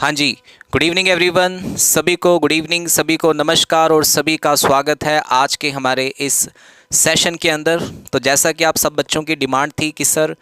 हाँ जी। Good evening everyone, सभी को गुड इवनिंग, सभी को नमस्कार और सभी का स्वागत है आज के हमारे इस सेशन के अंदर। तो जैसा कि आप सब बच्चों की डिमांड थी कि सर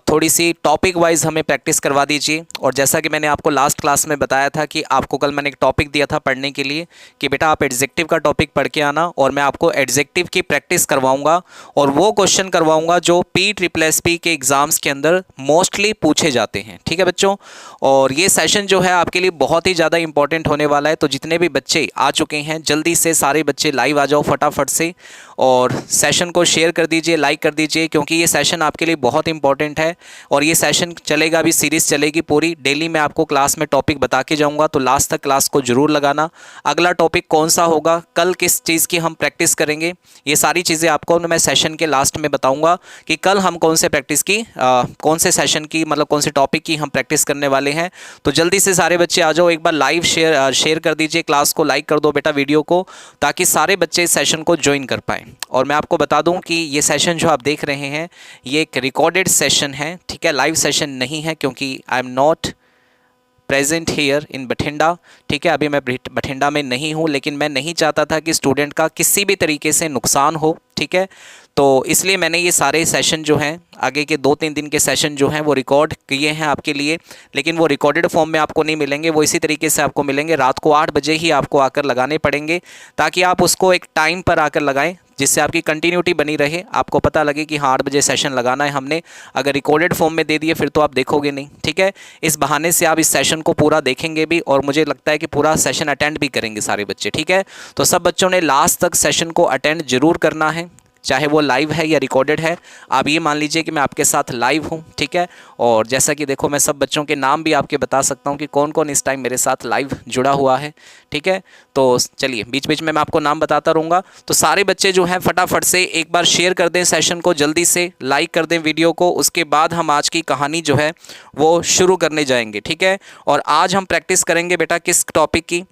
थोड़ी सी टॉपिक वाइज हमें प्रैक्टिस करवा दीजिए, और जैसा कि मैंने आपको लास्ट क्लास में बताया था कि आपको कल मैंने एक टॉपिक दिया था पढ़ने के लिए कि बेटा आप एडजेक्टिव का टॉपिक पढ़ के आना, और मैं आपको एडजेक्टिव की प्रैक्टिस करवाऊंगा और वो क्वेश्चन करवाऊंगा जो PSSP के एग्ज़ाम्स के अंदर मोस्टली पूछे जाते हैं। ठीक है बच्चों, और ये सेशन जो है आपके लिए बहुत ही ज़्यादा इंपॉर्टेंट होने वाला है। तो जितने भी बच्चे आ चुके हैं जल्दी से सारे बच्चे लाइव आ जाओ फटाफट से, और सेशन को शेयर कर दीजिए, लाइक कर दीजिए, क्योंकि ये सेशन आपके लिए बहुत इंपॉर्टेंट है। और ये सेशन चलेगा, अभी सीरीज़ चलेगी पूरी, डेली मैं आपको क्लास में टॉपिक बता के जाऊंगा, तो लास्ट तक क्लास को जरूर लगाना। अगला टॉपिक कौन सा होगा, कल किस चीज़ की हम प्रैक्टिस करेंगे, ये सारी चीज़ें आपको मैं सेशन के लास्ट में बताऊँगा कि कल हम कौन से प्रैक्टिस की कौन से सेशन की, मतलब कौन से टॉपिक की हम प्रैक्टिस करने वाले हैं। तो जल्दी से सारे बच्चे आ जाओ, एक बार लाइव शेयर कर दीजिए, क्लास को लाइक कर दो बेटा, वीडियो को, ताकि सारे बच्चे इस सेशन को ज्वाइन कर पाएँ। और मैं आपको बता दूं कि ये सेशन जो आप देख रहे हैं ये एक रिकॉर्डेड सेशन है, ठीक है, लाइव सेशन नहीं है, क्योंकि I am not present here in Bathinda. ठीक है, अभी मैं बठिंडा में नहीं हूँ, लेकिन मैं नहीं चाहता था कि स्टूडेंट का किसी भी तरीके से नुकसान हो। ठीक है, तो इसलिए मैंने ये सारे सेशन जो हैं, आगे के 2-3 दिन के सेशन जो हैं वो रिकॉर्ड किए हैं आपके लिए, लेकिन वो रिकॉर्डेड फॉर्म में आपको नहीं मिलेंगे, वो इसी तरीके से आपको मिलेंगे। रात को 8 बजे ही आपको आकर लगाने पड़ेंगे, ताकि आप उसको एक टाइम पर आकर लगाएं, जिससे आपकी कंटिन्यूटी बनी रहे, आपको पता लगे कि हाँ 8 बजे सेशन लगाना है हमने। अगर रिकॉर्डेड फॉर्म में दे दिए फिर तो आप देखोगे नहीं। ठीक है, इस बहाने से आप इस सेशन को पूरा देखेंगे भी, और मुझे लगता है कि पूरा सेशन अटेंड भी करेंगे सारे बच्चे। ठीक है, तो सब बच्चों ने लास्ट तक सेशन को अटेंड जरूर करना है, चाहे वो लाइव है या रिकॉर्डेड है। आप ये मान लीजिए कि मैं आपके साथ लाइव हूँ। ठीक है, और जैसा कि देखो मैं सब बच्चों के नाम भी आपके बता सकता हूँ कि कौन कौन इस टाइम मेरे साथ लाइव जुड़ा हुआ है। ठीक है, तो चलिए बीच बीच में मैं आपको नाम बताता रहूँगा। तो सारे बच्चे जो हैं फटाफट से एक बार शेयर कर दें सेशन को, जल्दी से लाइक कर दें वीडियो को, उसके बाद हम आज की कहानी जो है वो शुरू करने जाएंगे। ठीक है, और आज हम प्रैक्टिस करेंगे बेटा किस टॉपिक की,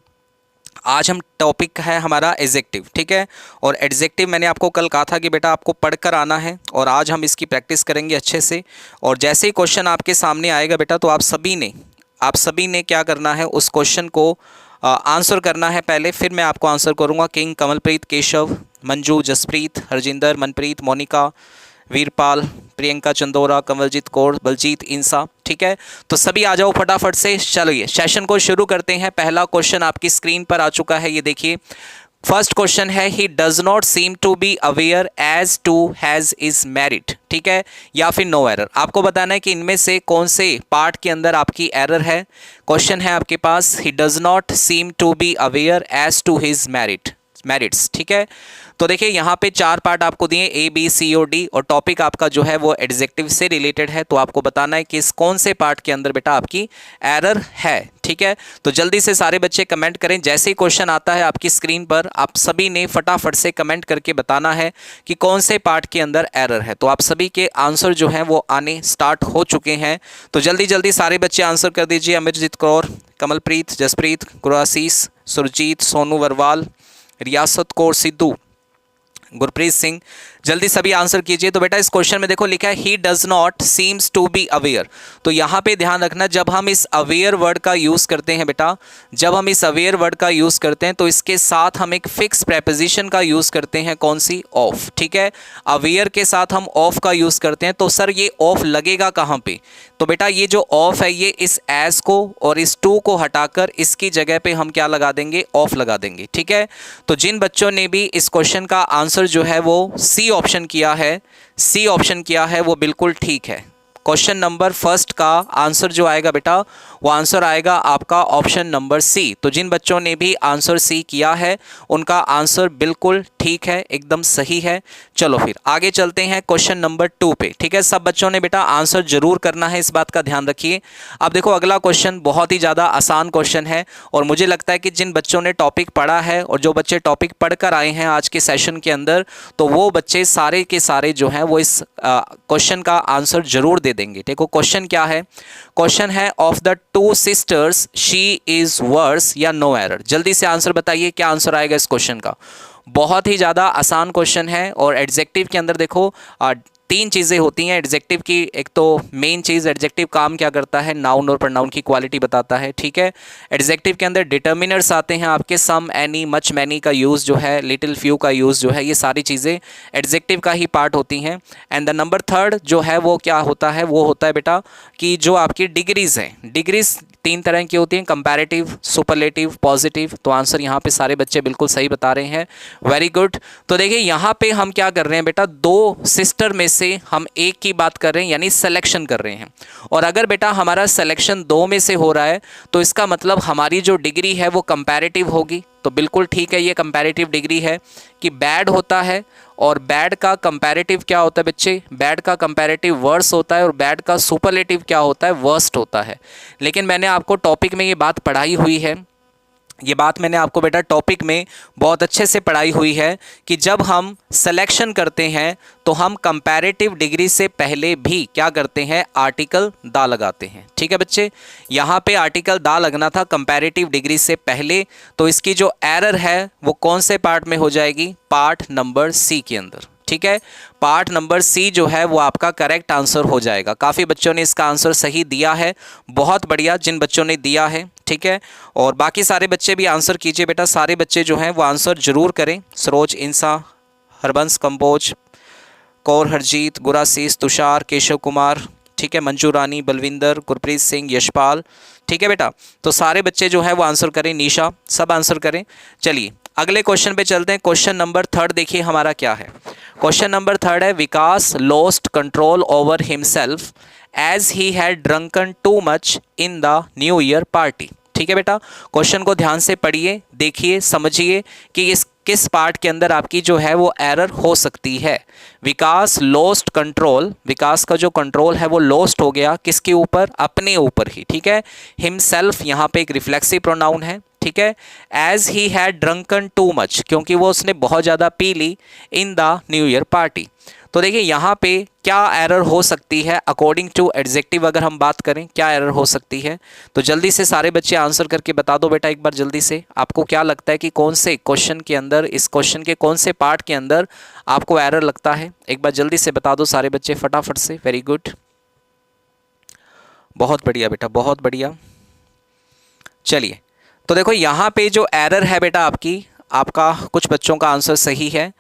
आज हम टॉपिक है हमारा एडजेक्टिव। ठीक है, और एडजेक्टिव मैंने आपको कल कहा था कि बेटा आपको पढ़कर आना है, और आज हम इसकी प्रैक्टिस करेंगे अच्छे से। और जैसे ही क्वेश्चन आपके सामने आएगा बेटा, तो आप सभी ने क्या करना है, उस क्वेश्चन को आंसर करना है पहले, फिर मैं आपको आंसर करूँगा। किंग, कमलप्रीत, केशव, मंजू, जसप्रीत, हरजिंदर, मनप्रीत, मोनिका, वीरपाल, प्रियंका, चंदोरा, कमलजीत कौर, बलजीत, इंसा। ठीक है, तो सभी आ जाओ फटाफट से। चलिए सेशन को शुरू करते हैं। पहला क्वेश्चन आपकी स्क्रीन पर आ चुका है, ये देखिए। फर्स्ट क्वेश्चन है, he does not seem to be aware as to has is married. ठीक है, या फिर नो एरर। आपको बताना है कि इनमें से कौन से पार्ट के अंदर आपकी एरर है। क्वेश्चन है आपके पास, he does not seem to be aware as to his marrieds. ठीक है, तो देखिए यहाँ पे 4 पार्ट आपको दिए, A, B, C और D, और टॉपिक आपका जो है वो एडजेक्टिव से रिलेटेड है। तो आपको बताना है कि इस कौन से पार्ट के अंदर बेटा आपकी एरर है। ठीक है, तो जल्दी से सारे बच्चे कमेंट करें। जैसे ही क्वेश्चन आता है आपकी स्क्रीन पर, आप सभी ने फटाफट से कमेंट करके बताना है कि कौन से पार्ट के अंदर एरर है। तो आप सभी के आंसर जो हैं वो आने स्टार्ट हो चुके हैं, तो जल्दी जल्दी सारे बच्चे आंसर कर दीजिए। अमरजीत कौर, कमलप्रीत, जसप्रीत, गुरासीस, सुरजीत, सोनू वर्वाल, रियासत कौर सिद्धू, गुरप्रीत सिंह, जल्दी सभी आंसर कीजिए। तो बेटा इस क्वेश्चन में देखो लिखा है, he does not seems to be aware. तो यहाँ पे ध्यान रखना, जब हम इस अवेयर वर्ड का यूज़ करते हैं बेटा, जब हम इस अवेयर वर्ड का यूज़ करते हैं तो इसके साथ हम एक फिक्स प्रेपोजिशन का यूज़ करते हैं, कौन सी, ऑफ। ठीक है, अवेयर के साथ हम ऑफ का यूज़ करते हैं। तो सर ये ऑफ लगेगा कहाँ पे, तो बेटा ये जो ऑफ है ये इस एज को और इस टू को हटाकर इसकी जगह पे हम क्या लगा देंगे, ऑफ लगा देंगे। ठीक है, तो जिन बच्चों ने भी इस क्वेश्चन का आंसर जो है वो सी ऑप्शन किया है, वो बिल्कुल ठीक है। क्वेश्चन नंबर फर्स्ट का आंसर जो आएगा बेटा, वो आंसर आएगा आपका ऑप्शन नंबर सी। तो जिन बच्चों ने भी आंसर सी किया है उनका आंसर बिल्कुल ठीक है, एकदम सही है। चलो फिर आगे चलते हैं क्वेश्चन नंबर 2 पे। ठीक है, सब बच्चों ने बेटा आंसर जरूर करना है, इस बात का ध्यान रखिए। अब देखो अगला क्वेश्चन बहुत ही ज़्यादा आसान क्वेश्चन है, और मुझे लगता है कि जिन बच्चों ने टॉपिक पढ़ा है और जो बच्चे टॉपिक पढ़कर आए हैं आज के सेशन के अंदर, तो वो बच्चे सारे के सारे जो हैं वो इस क्वेश्चन का आंसर जरूर दे देंगे। देखो क्वेश्चन क्या है, क्वेश्चन है, of the 2 sisters she is worse या नो एरर। जल्दी से आंसर बताइए, क्या आंसर आएगा इस क्वेश्चन का। बहुत ही ज़्यादा आसान क्वेश्चन है, और एडजेक्टिव के अंदर देखो तीन चीज़ें होती हैं एडजेक्टिव की। एक तो मेन चीज़, एडजेक्टिव काम क्या करता है, नाउन और प्रोनाउन की क्वालिटी बताता है, ठीक है। एडजेक्टिव के अंदर डिटर्मिनर्स आते हैं आपके, सम, एनी, मच, मैनी का यूज़ जो है, लिटिल, फ्यू का यूज़ जो है, ये सारी चीज़ें एडजेक्टिव का ही पार्ट होती हैं। एंड द नंबर थर्ड जो है वो क्या होता है, वो होता है बेटा कि जो आपकी डिग्रीज़ हैं, डिग्रीज तीन तरह की होती हैं, कंपैरेटिव, सुपरलेटिव, पॉजिटिव। तो आंसर यहाँ पे सारे बच्चे बिल्कुल सही बता रहे हैं, वेरी गुड। तो देखिए यहाँ पे हम क्या कर रहे हैं बेटा, दो सिस्टर में से हम एक की बात कर रहे हैं, यानी सिलेक्शन कर रहे हैं। और अगर बेटा हमारा सिलेक्शन दो में से हो रहा है तो इसका मतलब हमारी जो डिग्री है वो कंपैरेटिव होगी। तो बिल्कुल ठीक है, ये कंपैरेटिव डिग्री है कि बैड होता है, और बैड का कंपैरेटिव क्या होता है बच्चे, बैड का कंपैरेटिव वर्स होता है, और बैड का सुपरलेटिव क्या होता है, वर्स्ट होता है। लेकिन मैंने आपको टॉपिक में ये बात पढ़ाई हुई है, ये बात मैंने आपको बेटा टॉपिक में बहुत अच्छे से पढ़ाई हुई है कि जब हम सिलेक्शन करते हैं तो हम कंपैरेटिव डिग्री से पहले भी क्या करते हैं, आर्टिकल दा लगाते हैं, ठीक है बच्चे। यहाँ पे आर्टिकल दा लगना था कंपैरेटिव डिग्री से पहले, तो इसकी जो एरर है वो कौन से पार्ट में हो जाएगी, पार्ट नंबर सी के अंदर, ठीक है। पार्ट नंबर सी जो है वो आपका करेक्ट आंसर हो जाएगा। काफ़ी बच्चों ने इसका आंसर सही दिया है, बहुत बढ़िया जिन बच्चों ने दिया है, ठीक है। और बाकी सारे बच्चे भी आंसर कीजिए बेटा, सारे बच्चे जो हैं वो आंसर जरूर करें। सरोज, इंसा, हरबंस, कंबोज, कौर, हरजीत, गुरासीस, तुषार, केशव कुमार, ठीक है, मंजू रानी, बलविंदर, गुरप्रीत सिंह, यशपाल, ठीक है बेटा। तो सारे बच्चे जो है वो आंसर करें, निशा, सब आंसर करें। चलिए अगले क्वेश्चन पे चलते हैं। क्वेश्चन नंबर थर्ड देखिए हमारा क्या है। क्वेश्चन नंबर थर्ड है, Vikas lost control over himself as he had drunken too much in the new year party. ठीक है बेटा, क्वेश्चन को ध्यान से पढ़िए, देखिए, समझिए कि इस किस पार्ट के अंदर आपकी जो है वो एरर हो सकती है। विकास लॉस्ट कंट्रोल, विकास का जो कंट्रोल है वो लॉस्ट हो गया किसके ऊपर, अपने ऊपर ही, ठीक है। हिमसेल्फ यहाँ पे एक रिफ्लेक्सिव प्रोनाउन है, ठीक है। As he had drunken too much, क्योंकि वो उसने बहुत ज़्यादा पी ली in the new year party. तो देखिए यहाँ पे क्या एरर हो सकती है अकॉर्डिंग टू एडजेक्टिव, अगर हम बात करें क्या एरर हो सकती है, तो जल्दी से सारे बच्चे आंसर करके बता दो बेटा एक बार जल्दी से। आपको क्या लगता है कि कौन से क्वेश्चन के अंदर, इस क्वेश्चन के कौन से पार्ट के अंदर आपको एरर लगता है, एक बार जल्दी से बता दो सारे बच्चे फटाफट से। वेरी गुड, बहुत बढ़िया बेटा, बहुत बढ़िया। चलिए तो देखो यहाँ पे जो एरर है बेटा आपका कुछ बच्चों का आंसर सही है।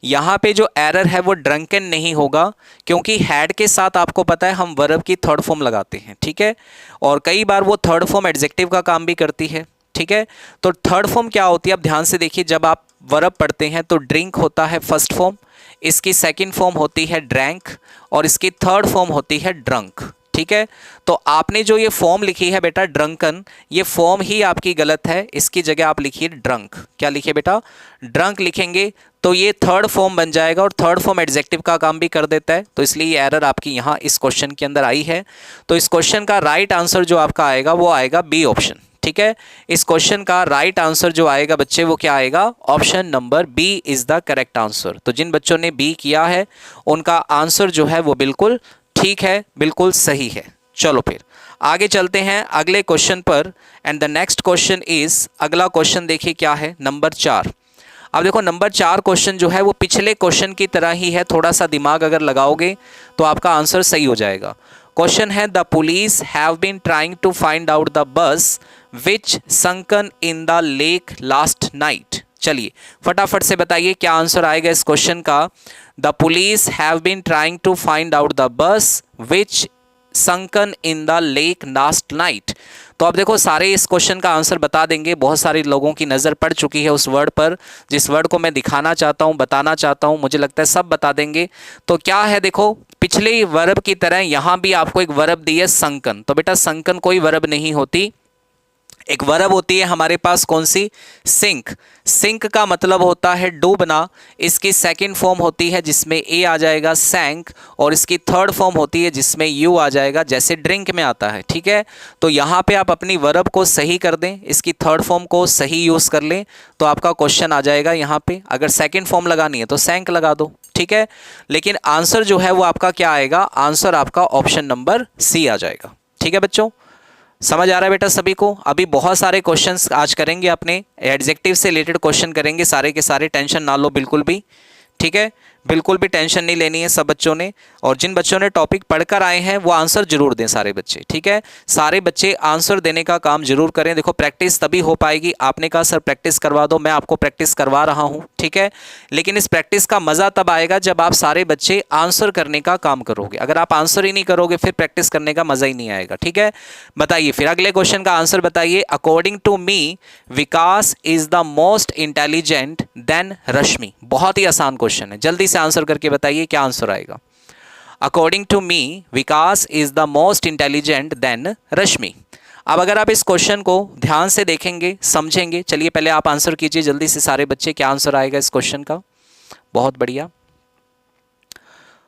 यहाँ पे जो एरर है वो ड्रंकन नहीं होगा, क्योंकि हैड के साथ आपको पता है हम वर्ब की थर्ड फॉर्म लगाते हैं, ठीक है। और कई बार वो थर्ड फॉर्म एडजेक्टिव का काम भी करती है, ठीक है। तो थर्ड फॉर्म क्या होती है, आप ध्यान से देखिए, जब आप वर्ब पढ़ते हैं तो ड्रिंक होता है फर्स्ट फॉर्म, इसकी सेकेंड फॉर्म होती है ड्रैंक, और इसकी थर्ड फॉर्म होती है ड्रंक, ठीक है। तो आपने जो ये फॉर्म लिखी है बेटा ड्रंकन, ये फॉर्म ही आपकी गलत है, इसकी जगह आप लिखिए ड्रंक। क्या लिखिए बेटा, ड्रंक लिखेंगे तो ये थर्ड फॉर्म बन जाएगा, और थर्ड फॉर्म एडजेक्टिव का काम भी कर देता है, तो इसलिए ये एरर आपकी यहाँ इस क्वेश्चन के अंदर आई है। तो इस क्वेश्चन का राइट आंसर जो आपका आएगा वो आएगा बी ऑप्शन, ठीक है। इस क्वेश्चन का राइट आंसर जो आएगा बच्चे वो क्या आएगा, option number B is the correct answer. तो जिन बच्चों ने बी किया है उनका आंसर जो है वो बिल्कुल ठीक है, बिल्कुल सही है। चलो फिर आगे चलते हैं अगले क्वेश्चन पर, and the next question is, अगला क्वेश्चन देखिए क्या है, नंबर 4। अब देखो नंबर 4 क्वेश्चन जो है वो पिछले क्वेश्चन की तरह ही है, थोड़ा सा दिमाग अगर लगाओगे तो आपका आंसर सही हो जाएगा। क्वेश्चन है, the police have been trying to find out the bus which sunken in the lake last night. चलिए फटाफट से बताइए क्या आंसर आएगा इस क्वेश्चन का। The police have been trying to find out the bus which sunken in the lake last night. तो अब देखो सारे इस क्वेश्चन का आंसर बता देंगे, बहुत सारे लोगों की नज़र पड़ चुकी है उस वर्ड पर, जिस वर्ड को मैं दिखाना चाहता हूँ, बताना चाहता हूँ, मुझे लगता है सब बता देंगे। तो क्या है देखो, पिछले वर्ब की तरह यहाँ भी आपको एक वर्ब दी है संकन। तो बेटा संकन कोई वर्ब नहीं होती, एक वर्ब होती है हमारे पास कौन सी, सिंक। सिंक का मतलब होता है डूबना, इसकी सेकंड फॉर्म होती है जिसमें ए आ जाएगा सैंक, और इसकी थर्ड फॉर्म होती है जिसमें यू आ जाएगा, जैसे ड्रिंक में आता है, ठीक है। तो यहाँ पे आप अपनी वर्ब को सही कर दें, इसकी थर्ड फॉर्म को सही यूज़ कर लें, तो आपका क्वेश्चन आ जाएगा यहाँ पे। अगर सेकेंड फॉर्म लगानी है तो सैंक लगा दो, ठीक है। लेकिन आंसर जो है वो आपका क्या आएगा, आंसर आपका ऑप्शन नंबर सी आ जाएगा, ठीक है बच्चों। समझ आ रहा है बेटा सभी को। अभी बहुत सारे क्वेश्चंस आज करेंगे, अपने एडजेक्टिव से रिलेटेड क्वेश्चन करेंगे सारे के सारे, टेंशन ना लो बिल्कुल भी, ठीक है। बिल्कुल भी टेंशन नहीं लेनी है सब बच्चों ने। और जिन बच्चों ने टॉपिक पढ़कर आए हैं वो आंसर जरूर दें सारे बच्चे, ठीक है। सारे बच्चे आंसर देने का काम जरूर करें। देखो प्रैक्टिस तभी हो पाएगी, आपने कहा सर प्रैक्टिस करवा दो, मैं आपको प्रैक्टिस करवा रहा हूं, ठीक है। लेकिन इस प्रैक्टिस का मजा तब आएगा जब आप सारे बच्चे आंसर करने का काम करोगे। अगर आप आंसर ही नहीं करोगे फिर प्रैक्टिस करने का मजा ही नहीं आएगा, ठीक है। बताइए फिर अगले क्वेश्चन का आंसर बताइए। According to me Vikas is the most intelligent than Rashmi. बहुत ही आसान क्वेश्चन है, जल्दी से आंसर करके बताइए क्या आंसर आएगा। According to me Vikas is the most intelligent than Rashmi. अब अगर आप इस क्वेश्चन को ध्यान से देखेंगे, समझेंगे, चलिए पहले आप आंसर कीजिए जल्दी से सारे बच्चे, क्या आंसर आएगा इस क्वेश्चन का। बहुत बढ़िया।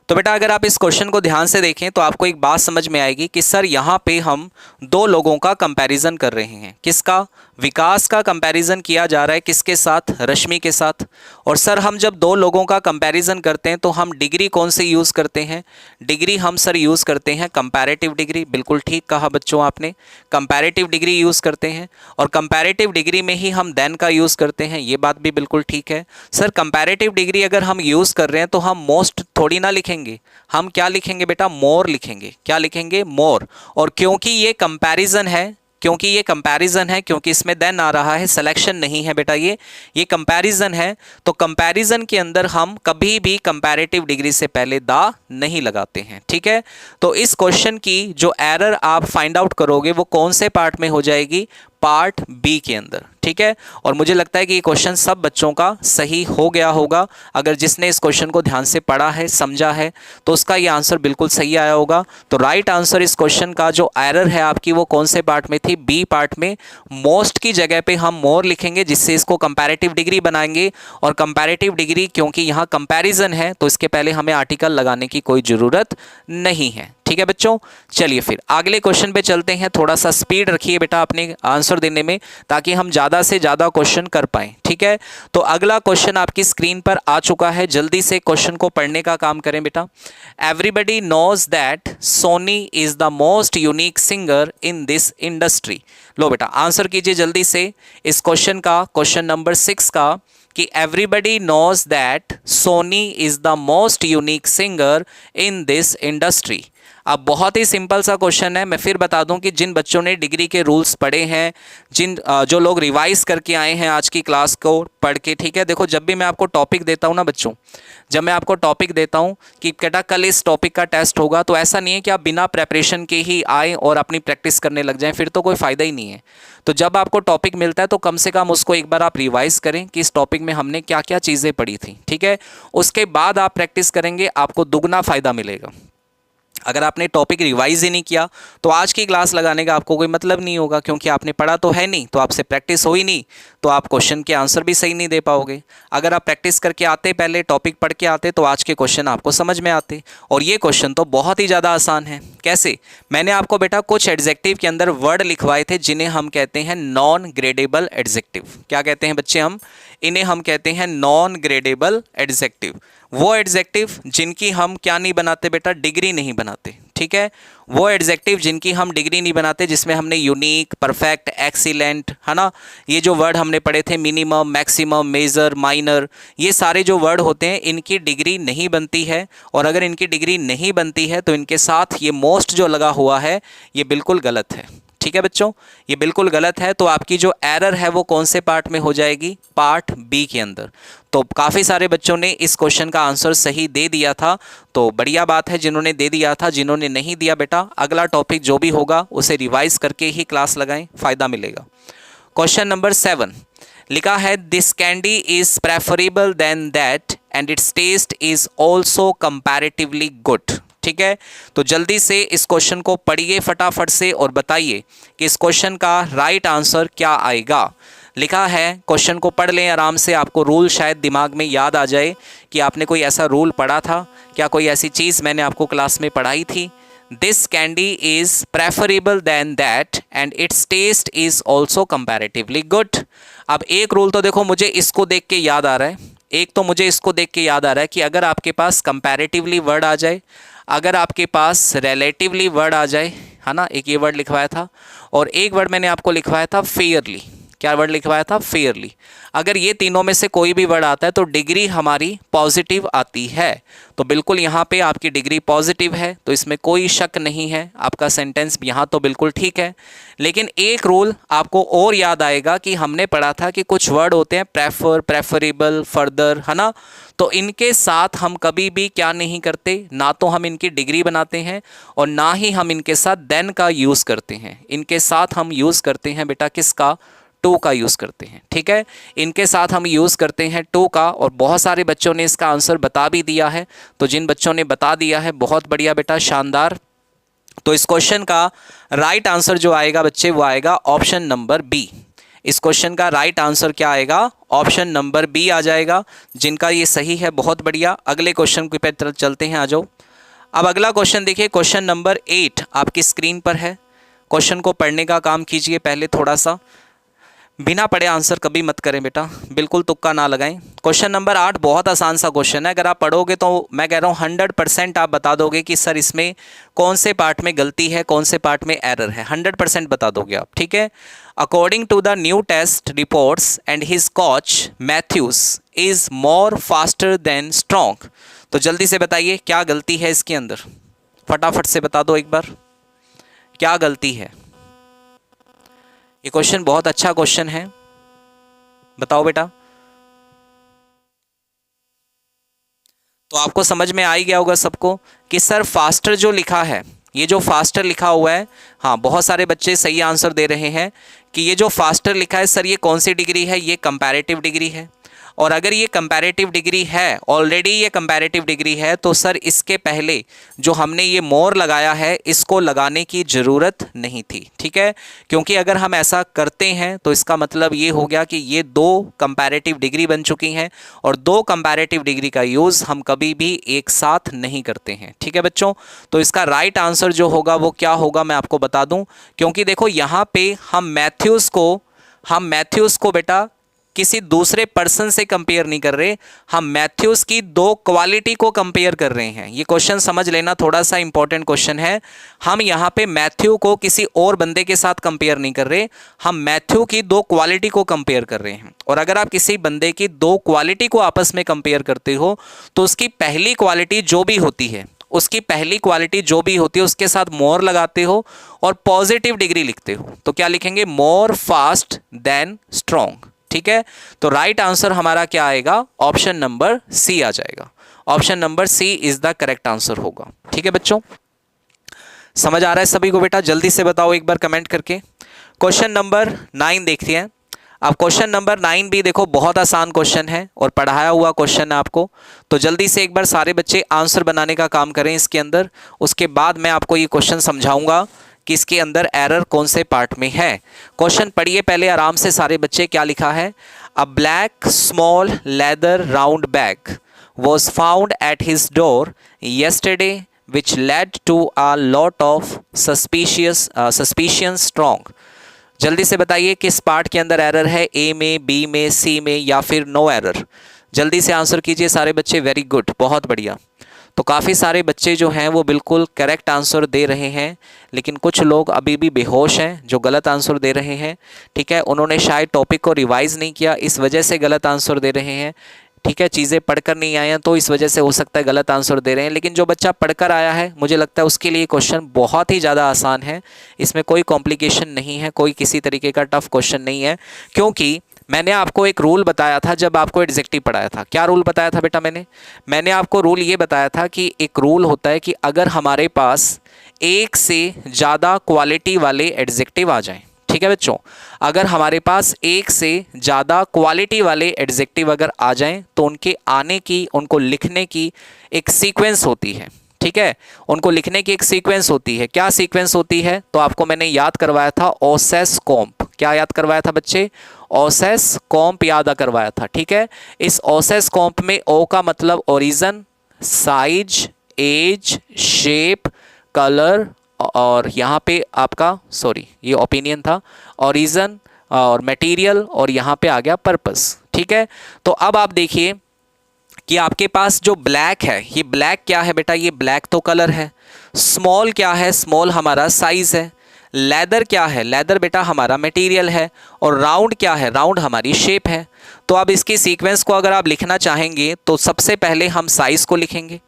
तो बेटा अगर आप इस क्वेश्चन को ध्यान से देखें तो आपको एक बात समझ में आएगी कि सर यहाँ पे हम दो लोगों का कंपैरिजन कर रहे हैं। किसका? विकास का कंपैरिजन किया जा रहा है किसके साथ? रश्मि के साथ। और सर हम जब दो लोगों का कंपैरिजन करते हैं तो हम डिग्री कौन से यूज़ करते हैं? डिग्री हम सर यूज़ करते हैं कंपैरेटिव डिग्री। बिल्कुल ठीक कहा बच्चों आपने, कंपैरेटिव डिग्री यूज़ करते हैं। और कंपैरेटिव डिग्री में ही हम देन का यूज़ करते हैं, ये बात भी बिल्कुल ठीक है। सर कंपैरेटिव डिग्री अगर हम यूज़ कर रहे हैं तो हम मोस्ट थोड़ी ना लिखेंगे, हम क्या लिखेंगे बेटा? मोर लिखेंगे। क्या लिखेंगे? मोर। और क्योंकि ये कंपैरिजन है, क्योंकि ये कंपैरिजन है, क्योंकि इसमें देन आ रहा है, सिलेक्शन नहीं है बेटा, ये कंपैरिजन है, तो कंपैरिजन के अंदर हम कभी भी कंपैरेटिव डिग्री से पहले दा नहीं लगाते हैं, ठीक है। तो इस क्वेश्चन की जो एरर आप फाइंड आउट करोगे वो कौन से पार्ट में हो जाएगी? पार्ट बी के अंदर, ठीक है। और मुझे लगता है कि ये क्वेश्चन सब बच्चों का सही हो गया होगा। अगर जिसने इस क्वेश्चन को ध्यान से पढ़ा है, समझा है, तो उसका ये आंसर बिल्कुल सही आया होगा। तो राइट आंसर इस क्वेश्चन का जो एरर है आपकी वो कौन से पार्ट में थी? बी पार्ट में। मोस्ट की जगह पे हम मोर लिखेंगे जिससे इसको कंपैरेटिव डिग्री बनाएंगे। और कंपैरेटिव डिग्री क्योंकि यहाँ कंपैरिजन है तो इसके पहले हमें आर्टिकल लगाने की कोई ज़रूरत नहीं है, ठीक है बच्चों। चलिए फिर अगले क्वेश्चन पे चलते हैं। थोड़ा सा स्पीड रखिए बेटा अपने आंसर देने में ताकि हम ज़्यादा से ज़्यादा क्वेश्चन कर पाएं, ठीक है। तो अगला क्वेश्चन आपकी स्क्रीन पर आ चुका है, जल्दी से क्वेश्चन को पढ़ने का काम करें बेटा। Everybody knows that Soni is the most unique singer in this industry. लो बेटा आंसर कीजिए जल्दी से इस क्वेश्चन का, क्वेश्चन नंबर 6 का, कि everybody knows that Soni is the most unique singer in this industry. अब बहुत ही सिंपल सा क्वेश्चन है। मैं फिर बता दूं कि जिन बच्चों ने डिग्री के रूल्स पढ़े हैं, जो लोग रिवाइज करके आए हैं आज की क्लास को पढ़ के, ठीक है। देखो जब भी मैं आपको टॉपिक देता हूं ना बच्चों, जब मैं आपको टॉपिक देता हूं कि बेटा कल इस टॉपिक का टेस्ट होगा, तो ऐसा नहीं है कि आप बिना प्रेपरेशन के ही आए और अपनी प्रैक्टिस करने लग जाएं, फिर तो कोई फ़ायदा ही नहीं है। तो जब आपको टॉपिक मिलता है तो कम से कम उसको एक बार आप रिवाइज करें कि इस टॉपिक में हमने क्या क्या चीज़ें पढ़ी थी, ठीक है। उसके बाद आप प्रैक्टिस करेंगे, आपको दुगना फ़ायदा मिलेगा। अगर आपने टॉपिक रिवाइज ही नहीं किया तो आज की क्लास लगाने का आपको कोई मतलब नहीं होगा, क्योंकि आपने पढ़ा तो है नहीं, तो आपसे प्रैक्टिस हो ही नहीं, तो आप क्वेश्चन के आंसर भी सही नहीं दे पाओगे। अगर आप प्रैक्टिस करके आते, पहले टॉपिक पढ़ के आते, तो आज के क्वेश्चन आपको समझ में आते। और ये क्वेश्चन तो बहुत ही ज़्यादा आसान है। कैसे? मैंने आपको बेटा कुछ एडजेक्टिव के अंदर वर्ड लिखवाए थे जिन्हें हम कहते हैं नॉन ग्रेडेबल एडजेक्टिव। क्या कहते हैं बच्चे? इन्हें हम कहते हैं नॉन ग्रेडेबल एडजेक्टिव। वो एडजेक्टिव जिनकी हम क्या नहीं बनाते बेटा? डिग्री नहीं बनाते, ठीक है। वो एडजेक्टिव जिनकी हम डिग्री नहीं बनाते, जिसमें हमने यूनिक, परफेक्ट, एक्सीलेंट, है ना, ये जो वर्ड हमने पढ़े थे, मिनिमम, मैक्सिमम, मेजर, माइनर, ये सारे जो वर्ड होते हैं इनकी डिग्री नहीं बनती है। और अगर इनकी डिग्री नहीं बनती है तो इनके साथ ये मोस्ट जो लगा हुआ है ये बिल्कुल गलत है, ठीक है बच्चों, ये बिल्कुल गलत है। तो आपकी जो एरर है वो कौन से पार्ट में हो जाएगी? पार्ट बी के अंदर। तो काफ़ी सारे बच्चों ने इस क्वेश्चन का आंसर सही दे दिया था, तो बढ़िया बात है जिन्होंने दे दिया था। जिन्होंने नहीं दिया बेटा, अगला टॉपिक जो भी होगा उसे रिवाइज करके ही क्लास लगाएं, फ़ायदा मिलेगा। क्वेश्चन नंबर 7 लिखा है, this candy is preferable then that and its taste is also comparatively good. ठीक है, तो जल्दी से इस क्वेश्चन को पढ़िए फटाफट से और बताइए कि इस क्वेश्चन का राइट आंसर क्या आएगा। लिखा है, क्वेश्चन को पढ़ लें आराम से, आपको रूल शायद दिमाग में याद आ जाए कि आपने कोई ऐसा रूल पढ़ा था क्या, कोई ऐसी चीज़ मैंने आपको क्लास में पढ़ाई थी। This candy is preferable than that and its taste is also comparatively good. अब एक रूल तो देखो मुझे इसको देख के याद आ रहा है, एक तो मुझे इसको देख के याद आ रहा है कि अगर आपके पास कंपैरेटिवली वर्ड आ जाए, अगर आपके पास रिलेटिवली वर्ड आ जाए, है ना, एक ये वर्ड लिखवाया था और एक वर्ड मैंने आपको लिखवाया था फेयरली। क्या वर्ड लिखवाया था? फेयरली। अगर ये तीनों में से कोई भी वर्ड आता है तो डिग्री हमारी पॉजिटिव आती है। तो बिल्कुल यहाँ पे आपकी डिग्री पॉजिटिव है, तो इसमें कोई शक नहीं है, आपका सेंटेंस यहाँ तो बिल्कुल ठीक है। लेकिन एक रूल आपको और याद आएगा कि हमने पढ़ा था कि कुछ वर्ड होते हैं प्रेफर, प्रेफरेबल, फर्दर, है ना। तो इनके साथ हम कभी भी क्या नहीं करते, ना तो हम इनकी डिग्री बनाते हैं और ना ही हम इनके साथ देन का यूज़ करते हैं। इनके साथ हम यूज़ करते हैं बेटा किसका? टू का यूज़ करते हैं। ठीक है, इनके साथ हम यूज़ करते हैं टू का, और बहुत सारे बच्चों ने इसका आंसर बता भी दिया है। तो जिन बच्चों ने बता दिया है बहुत बढ़िया बेटा, शानदार। तो इस क्वेश्चन का राइट आंसर जो आएगा बच्चे वो आएगा ऑप्शन नंबर बी। इस क्वेश्चन का राइट आंसर क्या आएगा? ऑप्शन नंबर बी आ जाएगा। जिनका ये सही है बहुत बढ़िया। अगले क्वेश्चन की तरफ चलते हैं, आ जाओ। अब अगला क्वेश्चन देखिए, क्वेश्चन नंबर 8 आपकी स्क्रीन पर है। क्वेश्चन को पढ़ने का काम कीजिए पहले थोड़ा सा, बिना पढ़े आंसर कभी मत करें बेटा, बिल्कुल तुक्का ना लगाएं। क्वेश्चन नंबर 8 बहुत आसान सा क्वेश्चन है। अगर आप पढ़ोगे तो मैं कह रहा हूँ 100% आप बता दोगे कि सर इसमें कौन से पार्ट में गलती है, कौन से पार्ट में एरर है, 100% बता दोगे आप। ठीक है, according to the new test reports and his coach Matthews is more faster then strong. तो जल्दी से बताइए क्या गलती है इसके अंदर, फटाफट से बता दो एक बार, क्या गलती है? ये क्वेश्चन बहुत अच्छा क्वेश्चन है, बताओ बेटा। तो आपको समझ में आ ही गया होगा सबको कि सर फास्टर जो लिखा है, ये जो फास्टर लिखा हुआ है, हाँ बहुत सारे बच्चे सही आंसर दे रहे हैं कि ये जो फास्टर लिखा है सर ये कौन सी डिग्री है? ये कंपैरेटिव डिग्री है। और अगर ये कंपैरेटिव डिग्री है, ऑलरेडी ये कंपैरेटिव डिग्री है, तो सर इसके पहले जो हमने ये मोर लगाया है इसको लगाने की ज़रूरत नहीं थी। ठीक है, क्योंकि अगर हम ऐसा करते हैं तो इसका मतलब ये हो गया कि ये दो कंपैरेटिव डिग्री बन चुकी हैं, और दो कंपैरेटिव डिग्री का यूज़ हम कभी भी एक साथ नहीं करते हैं। ठीक है बच्चों, तो इसका राइट आंसर जो होगा वो क्या होगा मैं आपको बता दूं, क्योंकि देखो यहाँ पे हम मैथ्यूस को बेटा किसी दूसरे पर्सन से कंपेयर नहीं कर रहे, हम मैथ्यूस की दो क्वालिटी को कंपेयर कर रहे हैं। ये क्वेश्चन समझ लेना, थोड़ा सा इंपॉर्टेंट क्वेश्चन है। हम यहाँ पे मैथ्यू को किसी और बंदे के साथ कंपेयर नहीं कर रहे, हम मैथ्यू की दो क्वालिटी को कंपेयर कर रहे हैं। और अगर आप किसी बंदे की दो क्वालिटी को आपस में कंपेयर करते हो तो उसकी पहली क्वालिटी जो भी होती है, उसके साथ मोर लगाते हो और पॉजिटिव डिग्री लिखते हो। तो क्या लिखेंगे? मोर फास्ट देन स्ट्रॉन्ग। ठीक है, तो राइट आंसर हमारा क्या आएगा? ऑप्शन नंबर सी आ जाएगा। Option number C is the correct answer होगा। ठीक है बच्चों, समझ आ रहा है सभी को बेटा? जल्दी से बताओ एक बार कमेंट करके। क्वेश्चन नंबर 9 देखते हैं। अब क्वेश्चन नंबर 9 भी देखो बहुत आसान क्वेश्चन है और पढ़ाया हुआ क्वेश्चन है आपको, तो जल्दी से एक बार सारे बच्चे आंसर बनाने का काम करें इसके अंदर। उसके बाद मैं आपको ये क्वेश्चन समझाऊंगा कि इसके अंदर एरर कौन से पार्ट में है। क्वेश्चन पढ़िए पहले आराम से सारे बच्चे, क्या लिखा है? अ black small leather round bag was found at his door yesterday which led to a lot of suspicion strong। जल्दी से बताइए किस पार्ट के अंदर एरर है, ए में, बी में, सी में या फिर नो एरर? जल्दी से आंसर कीजिए सारे बच्चे। वेरी गुड, बहुत बढ़िया। तो काफ़ी सारे बच्चे जो हैं वो बिल्कुल करेक्ट आंसर दे रहे हैं, लेकिन कुछ लोग अभी भी बेहोश हैं जो गलत आंसर दे रहे हैं। ठीक है, उन्होंने शायद टॉपिक को रिवाइज़ नहीं किया, इस वजह से गलत आंसर दे रहे हैं। ठीक है, चीज़ें पढ़कर नहीं आए हैं तो इस वजह से हो सकता है गलत आंसर दे रहे हैं, लेकिन जो बच्चा पढ़कर आया है मुझे लगता है उसके लिए क्वेश्चन बहुत ही ज़्यादा आसान है। इसमें कोई कॉम्प्लिकेशन नहीं है, कोई किसी तरीके का टफ क्वेश्चन नहीं है, क्योंकि मैंने आपको एक रूल बताया था जब आपको एडजेक्टिव पढ़ाया था। क्या रूल बताया था बेटा? मैंने आपको रूल ये बताया था कि एक रूल होता है कि अगर हमारे पास एक से ज़्यादा क्वालिटी वाले एडजेक्टिव आ जाएं, ठीक है बच्चों, अगर हमारे पास एक से ज़्यादा क्वालिटी वाले एडजेक्टिव अगर आ जाएं तो उनके आने की, उनको लिखने की एक सीक्वेंस होती है। ठीक है, उनको लिखने की एक सीक्वेंस होती है। क्या सीक्वेंस होती है? तो आपको मैंने याद करवाया था ओसेस कॉम्प। क्या याद करवाया था बच्चे? ओसेस कॉम्प याद करवाया था। ठीक है, इस ओसेस कॉम्प में ओ का मतलब origin, size, age, shape, colour, और यहाँ पे आपका ये ओपिनियन था, ओरिजिन और मटेरियल, और यहाँ पे आ गया पर्पस। ठीक है, तो अब आप देखिए कि आपके पास जो ब्लैक है, ये ब्लैक क्या है बेटा? ये ब्लैक तो कलर है। स्मॉल क्या है? स्मॉल हमारा साइज है। लेदर क्या है, लेदर बेटा हमारा मटेरियल है, और राउंड क्या है, राउंड हमारी शेप है। तो अब इसकी सीक्वेंस को अगर आप लिखना चाहेंगे तो सबसे पहले हम साइज़ को लिखेंगे,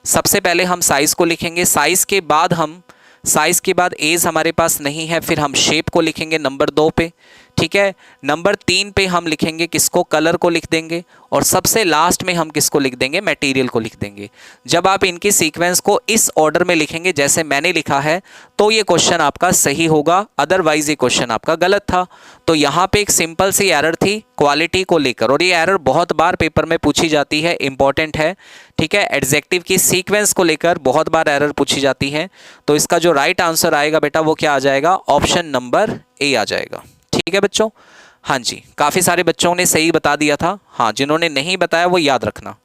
सबसे पहले हम साइज़ को लिखेंगे, साइज़ के बाद एज हमारे पास नहीं है, फिर हम शेप को लिखेंगे नंबर 2 पे, ठीक है। नंबर 3 पे हम लिखेंगे किसको, कलर को लिख देंगे, और सबसे लास्ट में हम किसको लिख देंगे, मटेरियल को लिख देंगे। जब आप इनकी सीक्वेंस को इस ऑर्डर में लिखेंगे जैसे मैंने लिखा है तो ये क्वेश्चन आपका सही होगा, अदरवाइज ये क्वेश्चन आपका गलत था। तो यहाँ पे एक सिंपल सी एरर थी क्वालिटी को लेकर, और ये एरर बहुत बार पेपर में पूछी जाती है, इंपॉर्टेंट है, ठीक है। एडजेक्टिव की सीक्वेंस को लेकर बहुत बार एरर पूछी जाती है। तो इसका जो राइट आंसर आएगा बेटा वो क्या आ जाएगा, ऑप्शन नंबर ए आ जाएगा, ठीक है बच्चों। हाँ जी, काफ़ी सारे बच्चों ने सही बता दिया था, हाँ जिन्होंने नहीं बताया वो याद रखना।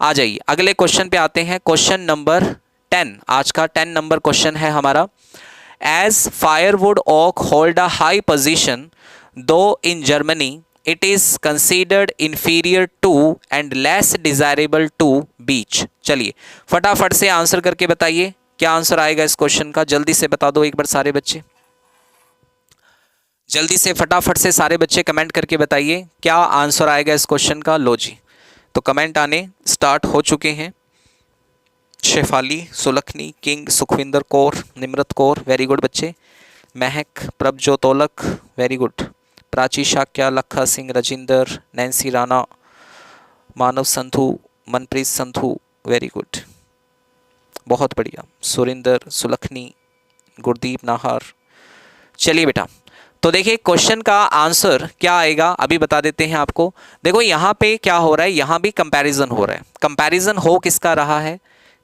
आ जाइए अगले क्वेश्चन पे आते हैं, क्वेश्चन नंबर 10, आज का 10 नंबर क्वेश्चन है हमारा। As firewood oak hold a high position though in Germany it is considered inferior to and less desirable to beech. चलिए फटाफट से आंसर करके बताइए क्या आंसर आएगा इस क्वेश्चन का, जल्दी से बता दो एक बार सारे बच्चे, जल्दी से फटाफट से सारे बच्चे कमेंट करके बताइए क्या आंसर आएगा इस क्वेश्चन का। लो जी, तो कमेंट आने स्टार्ट हो चुके हैं। Shefali, Sulakhni, King, Sukhwinder Kaur, Nimrit Kaur, very good बच्चे। महक, प्रभजोतोलक, very good. Prachi Shakya, Lakha Singh, Rajinder, Nancy Rana, Manav Sandhu, Manpreet Sandhu, very good, बहुत बढ़िया। सुरिंदर, सुलखनी, गुरदीप नाहर। चलिए बेटा, तो देखिए क्वेश्चन का आंसर क्या आएगा अभी बता देते हैं आपको। देखो यहाँ पे क्या हो रहा है, यहाँ भी कंपैरिजन हो रहा है। कंपैरिजन हो किसका रहा है,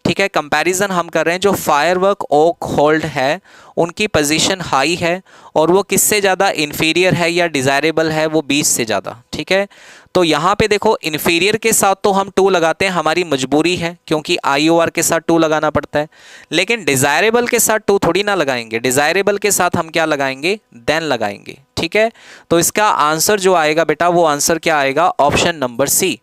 ठीक है, कंपैरिजन हम कर रहे हैं जो फायरवर्क ओक होल्ड है उनकी पोजीशन हाई है, और वो किससे ज़्यादा, इन्फीरियर है या डिज़ायरेबल है, वो 20 से ज़्यादा, ठीक है। तो यहाँ पे देखो इन्फीरियर के साथ तो हम 2 लगाते हैं, हमारी मजबूरी है क्योंकि IOR के साथ 2 लगाना पड़ता है, लेकिन डिज़ायरेबल के साथ 2 थोड़ी ना लगाएंगे, डिज़ायरेबल के साथ हम क्या लगाएंगे, देन लगाएंगे, ठीक है। तो इसका आंसर जो आएगा बेटा वो आंसर क्या आएगा, ऑप्शन नंबर सी।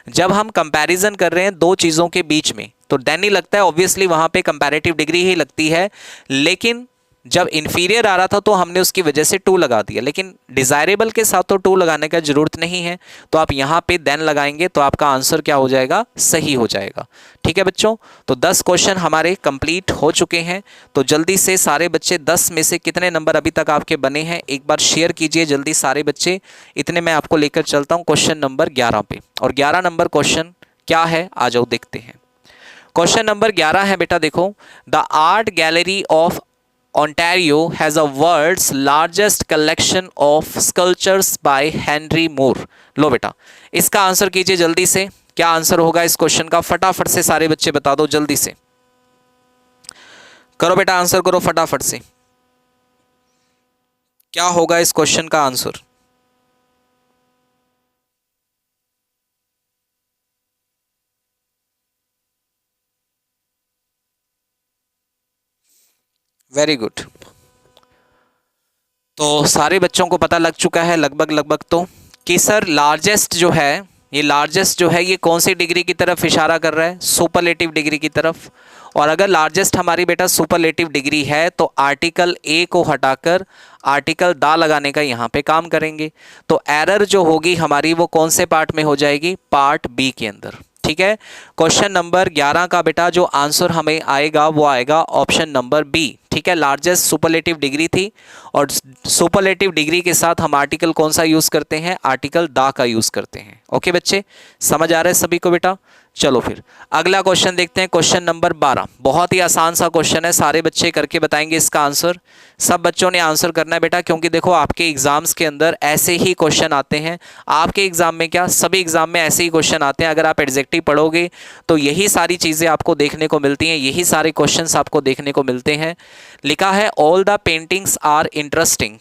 जब हम कंपैरिजन कर रहे हैं दो चीज़ों के बीच में तो देन ही लगता है, ऑब्वियसली वहाँ पे कंपैरेटिव डिग्री ही लगती है, लेकिन जब इन्फीरियर आ रहा था तो हमने उसकी वजह से 2 लगा दिया, लेकिन डिज़ायरेबल के साथ तो 2 लगाने का ज़रूरत नहीं है, तो आप यहाँ पे देन लगाएंगे तो आपका आंसर क्या हो जाएगा, सही हो जाएगा, ठीक है बच्चों। तो 10 क्वेश्चन हमारे कंप्लीट हो चुके हैं। तो जल्दी से सारे बच्चे 10 में से कितने नंबर अभी तक आपके बने हैं एक बार शेयर कीजिए जल्दी सारे बच्चे। इतने मैं आपको लेकर चलता हूँ क्वेश्चन नंबर 11 पे, और 11 नंबर क्वेश्चन क्या है आ जाओ देखते हैं। क्वेश्चन नंबर 11 है बेटा, देखो, the art gallery of Ontario has a world's largest collection of sculptures by Henry Moore। लो बेटा इसका आंसर कीजिए जल्दी से, क्या आंसर होगा इस क्वेश्चन का, फटाफट से सारे बच्चे बता दो, जल्दी से करो बेटा, आंसर करो फटाफट से, क्या होगा इस क्वेश्चन का आंसर। वेरी गुड, तो सारे बच्चों को पता लग चुका है लगभग तो कि सर लार्जेस्ट जो है, ये लार्जेस्ट जो है ये कौन सी डिग्री की तरफ इशारा कर रहा है, सुपरलेटिव डिग्री की तरफ। और अगर लार्जेस्ट हमारी बेटा सुपरलेटिव डिग्री है तो आर्टिकल ए को हटाकर आर्टिकल दा लगाने का यहाँ पे काम करेंगे। तो एरर जो होगी हमारी वो कौन से पार्ट में हो जाएगी, पार्ट बी के अंदर, ठीक है। क्वेश्चन नंबर 11 का बेटा जो आंसर हमें आएगा वो आएगा ऑप्शन नंबर बी, ठीक है। लार्जेस्ट सुपरलेटिव डिग्री थी, और सुपरलेटिव डिग्री के साथ हम आर्टिकल कौन सा यूज करते हैं, आर्टिकल दा का यूज करते हैं। ओके बच्चे, समझ आ रहा है सभी को बेटा। चलो फिर अगला क्वेश्चन देखते हैं, क्वेश्चन नंबर 12, बहुत ही आसान सा क्वेश्चन है, सारे बच्चे करके बताएंगे इसका आंसर। सब बच्चों ने आंसर करना है बेटा, क्योंकि देखो आपके एग्जाम्स के अंदर ऐसे ही क्वेश्चन आते हैं, आपके एग्जाम में क्या सभी एग्जाम में ऐसे ही क्वेश्चन आते हैं। अगर आप एडजेक्टिव पढ़ोगे तो यही सारी चीज़ें आपको देखने को मिलती हैं, यही सारे क्वेश्चंस आपको देखने को मिलते हैं। लिखा है all the paintings are interesting,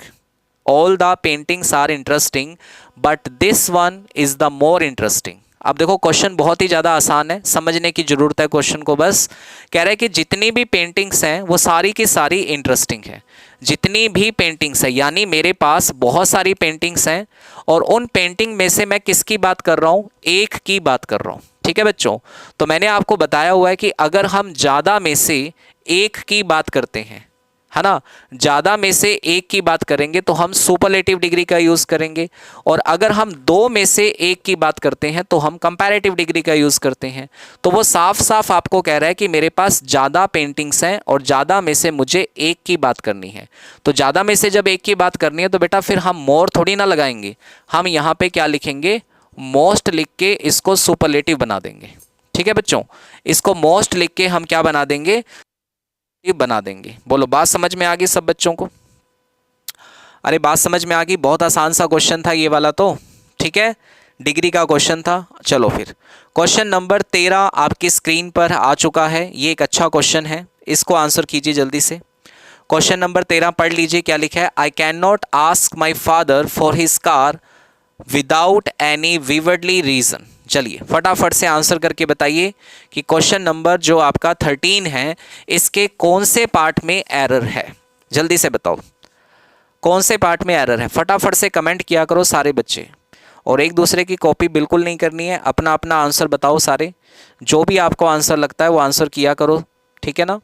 all the paintings are interesting but this one is the more interesting. अब देखो क्वेश्चन बहुत ही ज़्यादा आसान है, समझने की ज़रूरत है क्वेश्चन को, बस कह रहा है कि जितनी भी पेंटिंग्स हैं वो सारी की सारी इंटरेस्टिंग है, जितनी भी पेंटिंग्स है, यानी मेरे पास बहुत सारी पेंटिंग्स हैं और उन पेंटिंग में से मैं किसकी बात कर रहा हूँ, एक की बात कर रहा हूँ, ठीक है बच्चों। तो मैंने आपको बताया हुआ है कि अगर हम ज़्यादा में से एक की बात करते हैं, है ना। ज़्यादा में से एक की बात करेंगे तो हम सुपरलेटिव डिग्री का यूज़ करेंगे, और अगर हम दो में से एक की बात करते हैं तो हम कंपैरेटिव डिग्री का यूज़ करते हैं। तो वो साफ साफ आपको कह रहा है कि मेरे पास ज़्यादा पेंटिंग्स हैं और ज़्यादा में से मुझे एक की बात करनी है। तो ज़्यादा में से जब एक की बात करनी है तो बेटा फिर हम मोर थोड़ी ना लगाएंगे, हम यहाँ पे क्या लिखेंगे, मोस्ट लिख के इसको सुपरलेटिव बना देंगे। ठीक है बच्चों, इसको मोस्ट लिख के हम क्या बना देंगे, बना देंगे। बोलो बात समझ में आ गई सब बच्चों को? अरे बात समझ में आ गई, बहुत आसान सा क्वेश्चन था ये वाला तो। ठीक है, डिग्री का क्वेश्चन था। चलो फिर क्वेश्चन नंबर 13 आपकी स्क्रीन पर आ चुका है। ये एक अच्छा क्वेश्चन है, इसको आंसर कीजिए जल्दी से। क्वेश्चन नंबर 13 पढ़ लीजिए, क्या लिखा है। I can not ask my father for his car without any weirdly reason. चलिए फटाफट से आंसर करके बताइए कि क्वेश्चन नंबर जो आपका 13 है इसके कौन से पार्ट में एरर है। जल्दी से बताओ कौन से पार्ट में एरर है। फटाफट से कमेंट किया करो सारे बच्चे, और एक दूसरे की कॉपी बिल्कुल नहीं करनी है। अपना अपना आंसर बताओ सारे, जो भी आपको आंसर लगता है वो आंसर किया करो। ठीक है ना।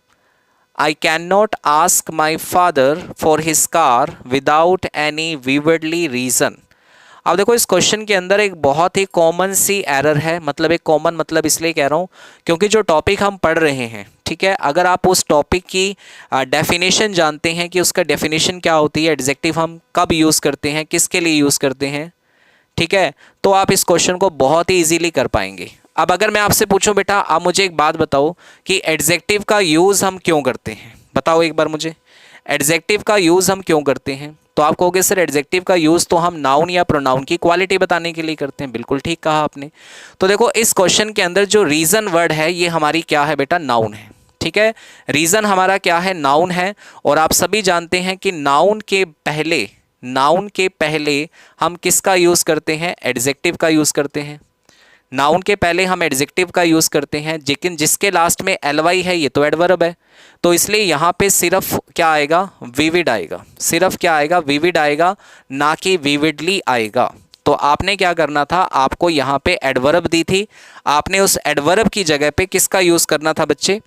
I can not ask my father for his car without any weirdly reason. अब देखो इस क्वेश्चन के अंदर एक बहुत ही कॉमन सी एरर है। मतलब एक कॉमन मतलब इसलिए कह रहा हूँ क्योंकि जो टॉपिक हम पढ़ रहे हैं, ठीक है, अगर आप उस टॉपिक की डेफिनेशन जानते हैं कि उसका डेफिनेशन क्या होती है, एडजेक्टिव हम कब यूज़ करते हैं, किसके लिए यूज़ करते हैं, ठीक है, तो आप इस क्वेश्चन को बहुत ही ईजीली कर पाएंगे। अब अगर मैं आपसे पूछूं बेटा आप मुझे एक बात बताओ कि एडजेक्टिव का यूज़ हम क्यों करते हैं, बताओ एक बार मुझे, एडजेक्टिव का यूज़ हम क्यों करते हैं। तो आप कहोगे सर एडजेक्टिव का यूज़ तो हम नाउन या प्रोनाउन की क्वालिटी बताने के लिए करते हैं। बिल्कुल ठीक कहा आपने। तो देखो इस क्वेश्चन के अंदर जो रीज़न वर्ड है ये हमारी क्या है बेटा, नाउन है। ठीक है, रीज़न हमारा क्या है, नाउन है। और आप सभी जानते हैं कि नाउन के पहले हम किसका यूज़ करते हैं, एडजेक्टिव का यूज़ करते हैं। नाउन के पहले हम एडजेक्टिव का यूज़ करते हैं, लेकिन जिसके लास्ट में ly है ये तो एडवर्ब है। तो इसलिए यहाँ पे सिर्फ क्या आएगा, विविड आएगा। सिर्फ क्या आएगा, विविड आएगा, ना कि विविडली आएगा। तो आपने क्या करना था, आपको यहाँ पे एडवर्ब दी थी, आपने उस एडवर्ब की जगह पे किसका यूज़ करना था बच्चे,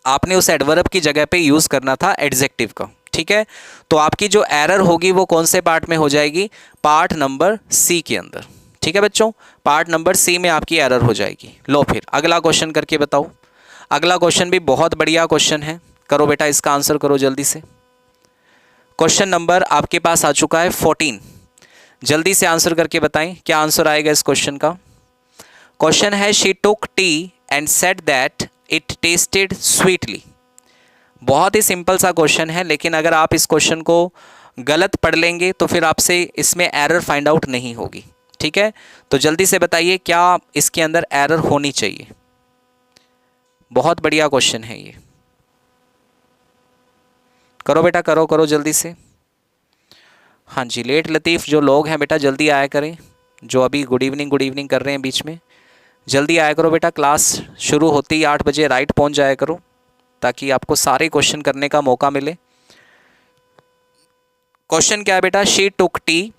आपने उस एडवर्ब की जगह पे यूज़ करना था एडजेक्टिव का। ठीक है, तो आपकी जो एरर होगी वो कौन से पार्ट में हो जाएगी, पार्ट नंबर सी के अंदर। ठीक है बच्चों, पार्ट नंबर सी में आपकी एरर हो जाएगी। लो फिर अगला क्वेश्चन करके बताओ। अगला क्वेश्चन भी बहुत बढ़िया क्वेश्चन है, करो बेटा इसका आंसर करो जल्दी से। क्वेश्चन नंबर आपके पास आ चुका है 14। जल्दी से आंसर करके बताएं क्या आंसर आएगा इस क्वेश्चन का। क्वेश्चन है she took T and said that it tested sweetly. बहुत ही सिंपल सा क्वेश्चन है, लेकिन अगर आप इस क्वेश्चन को गलत पढ़ लेंगे तो फिर आपसे इसमें एरर फाइंड आउट नहीं होगी। ठीक है, तो जल्दी से बताइए क्या इसके अंदर एरर होनी चाहिए। बहुत बढ़िया क्वेश्चन है ये, करो बेटा करो करो जल्दी से। हाँ जी, लेट लतीफ़ जो लोग हैं बेटा जल्दी आया करें, जो अभी गुड इवनिंग कर रहे हैं बीच में, जल्दी आया करो बेटा। क्लास शुरू होती ही 8 बजे राइट पहुंच जाया करो ताकि आपको सारे क्वेश्चन करने का मौका मिले। क्वेश्चन क्या है बेटा, she took T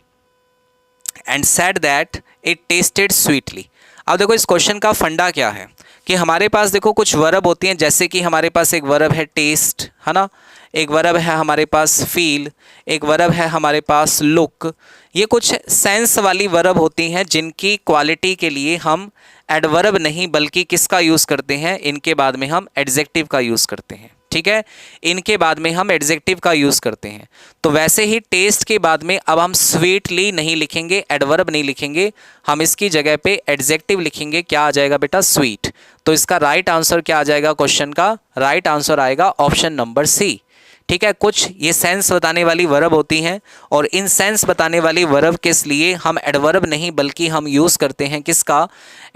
and said that it tested sweetly. अब देखो इस क्वेश्चन का फंडा क्या है कि हमारे पास देखो कुछ वर्ब होती हैं, जैसे कि हमारे पास एक वर्ब है टेस्ट, है ना, एक वर्ब है हमारे पास फील, एक वर्ब है हमारे पास लुक। ये कुछ सेंस वाली वर्ब होती हैं जिनकी क्वालिटी के लिए हम एडवर्ब नहीं बल्कि किसका यूज़ करते हैं, इनके बाद में हम एडजेक्टिव का यूज़ करते हैं। ठीक है, इनके बाद में हम एडजेक्टिव का यूज़ करते हैं। तो वैसे ही टेस्ट के बाद में अब हम स्वीटली नहीं लिखेंगे, एडवर्ब नहीं लिखेंगे, हम इसकी जगह पे एडजेक्टिव लिखेंगे। क्या आ जाएगा बेटा, स्वीट। तो इसका राइट आंसर क्या आ जाएगा, क्वेश्चन का राइट आंसर आएगा ऑप्शन नंबर सी। ठीक है, कुछ ये सेंस बताने वाली वर्ब होती हैं और इन सेंस बताने वाली वर्ब के लिए हम एडवर्ब नहीं बल्कि हम यूज़ करते हैं किसका,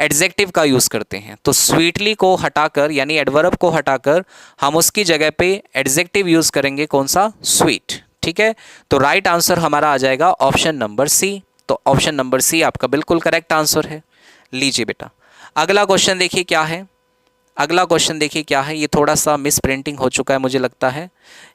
एडजेक्टिव का यूज़ करते हैं। तो स्वीटली को हटाकर यानी एडवर्ब को हटाकर हम उसकी जगह पे एडजेक्टिव यूज़ करेंगे, कौन सा, स्वीट। ठीक है, तो राइट आंसर हमारा आ जाएगा ऑप्शन नंबर सी। तो ऑप्शन नंबर सी आपका बिल्कुल करेक्ट आंसर है। लीजिए बेटा अगला क्वेश्चन देखिए क्या है। अगला क्वेश्चन देखिए क्या है, ये थोड़ा सा मिस प्रिंटिंग हो चुका है मुझे लगता है।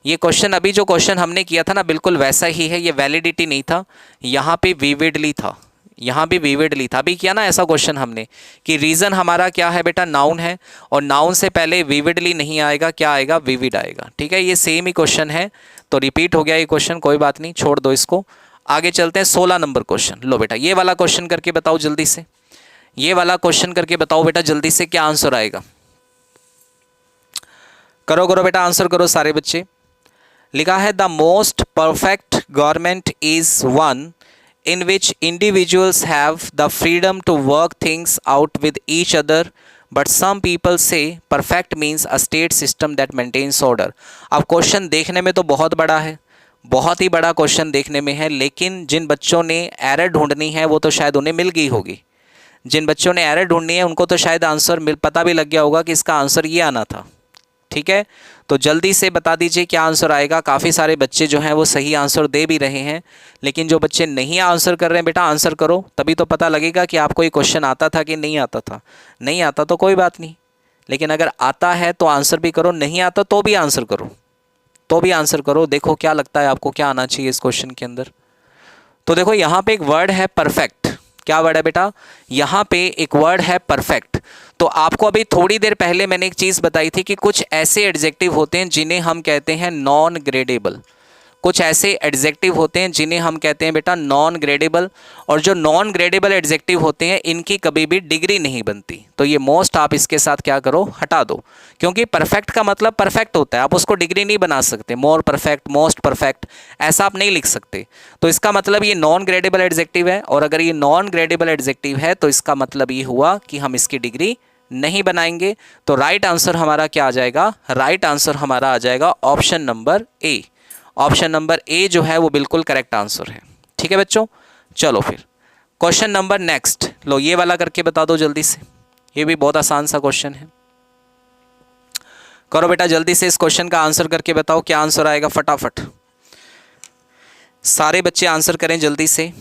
ये क्वेश्चन अभी जो क्वेश्चन हमने किया था ना बिल्कुल वैसा ही है, ये वैलिडिटी नहीं था, यहाँ पे विविडली था, यहाँ भी विविडली था। अभी किया ना ऐसा क्वेश्चन हमने कि रीज़न हमारा क्या है बेटा, नाउन है, और नाउन से पहले विविडली नहीं आएगा, क्या आएगा, विविड आएगा। ठीक है, ये सेम ही क्वेश्चन है, तो रिपीट हो गया ये क्वेश्चन, कोई बात नहीं, छोड़ दो इसको। आगे चलते हैं 16 नंबर क्वेश्चन। लो बेटा ये वाला क्वेश्चन करके बताओ जल्दी से, ये वाला क्वेश्चन करके बताओ बेटा जल्दी से, क्या आंसर आएगा। करो करो बेटा, आंसर करो सारे बच्चे। लिखा है the most perfect government is one in which individuals have the freedom to work things out with each other, but some people say perfect means a state system that maintains order। अब question देखने में तो बहुत बड़ा है, बहुत ही बड़ा question देखने में है, लेकिन जिन बच्चों ने एरर ढूंढनी है वो तो शायद उन्हें मिल गई होगी। जिन बच्चों ने एरर ढूंढनी है उनको तो शायद आंसर पता भी लग गया होगा कि इसका आंसर ये आना था। ठीक है, तो जल्दी से बता दीजिए क्या आंसर आएगा। काफ़ी सारे बच्चे जो हैं वो सही आंसर दे भी रहे हैं, लेकिन जो बच्चे नहीं आंसर कर रहे हैं बेटा आंसर करो, तभी तो पता लगेगा कि आपको ये क्वेश्चन आता था कि नहीं आता था। नहीं आता तो कोई बात नहीं, लेकिन अगर आता है तो आंसर भी करो, नहीं आता तो भी आंसर करो, तो भी आंसर करो। देखो क्या लगता है आपको क्या आना चाहिए इस क्वेश्चन के अंदर। तो देखो यहाँ पे एक वर्ड है परफेक्ट। क्या वर्ड है बेटा, यहाँ पे एक वर्ड है परफेक्ट। तो आपको अभी थोड़ी देर पहले मैंने एक चीज़ बताई थी कि कुछ ऐसे एडजेक्टिव होते हैं जिन्हें हम कहते हैं नॉन ग्रेडेबल। कुछ ऐसे एडजेक्टिव होते हैं जिन्हें हम कहते हैं बेटा नॉन ग्रेडेबल, और जो नॉन ग्रेडेबल एडजेक्टिव होते हैं इनकी कभी भी डिग्री नहीं बनती। तो ये मोस्ट आप इसके साथ क्या करो, हटा दो, क्योंकि परफेक्ट का मतलब परफेक्ट होता है, आप उसको डिग्री नहीं बना सकते। मोर परफेक्ट, मोस्ट परफेक्ट ऐसा आप नहीं लिख सकते। तो इसका मतलब ये नॉन ग्रेडेबल एडजेक्टिव है, और अगर ये नॉन ग्रेडेबल एडजेक्टिव है तो इसका मतलब ये हुआ कि हम इसकी डिग्री नहीं बनाएंगे। तो राइट आंसर हमारा क्या आ जाएगा, राइट आंसर हमारा आ जाएगा option number A. Option number A जो है वो बिल्कुल करेक्ट आंसर है। ठीक है बच्चों, चलो फिर क्वेश्चन नंबर नेक्स्ट। लो ये वाला करके बता दो जल्दी से, ये भी बहुत आसान सा क्वेश्चन है। करो बेटा जल्दी से इस क्वेश्चन का आंसर करके बताओ क्या आंसर आएगा, फटाफट सारे बच्चे आंसर करें जल्दी से।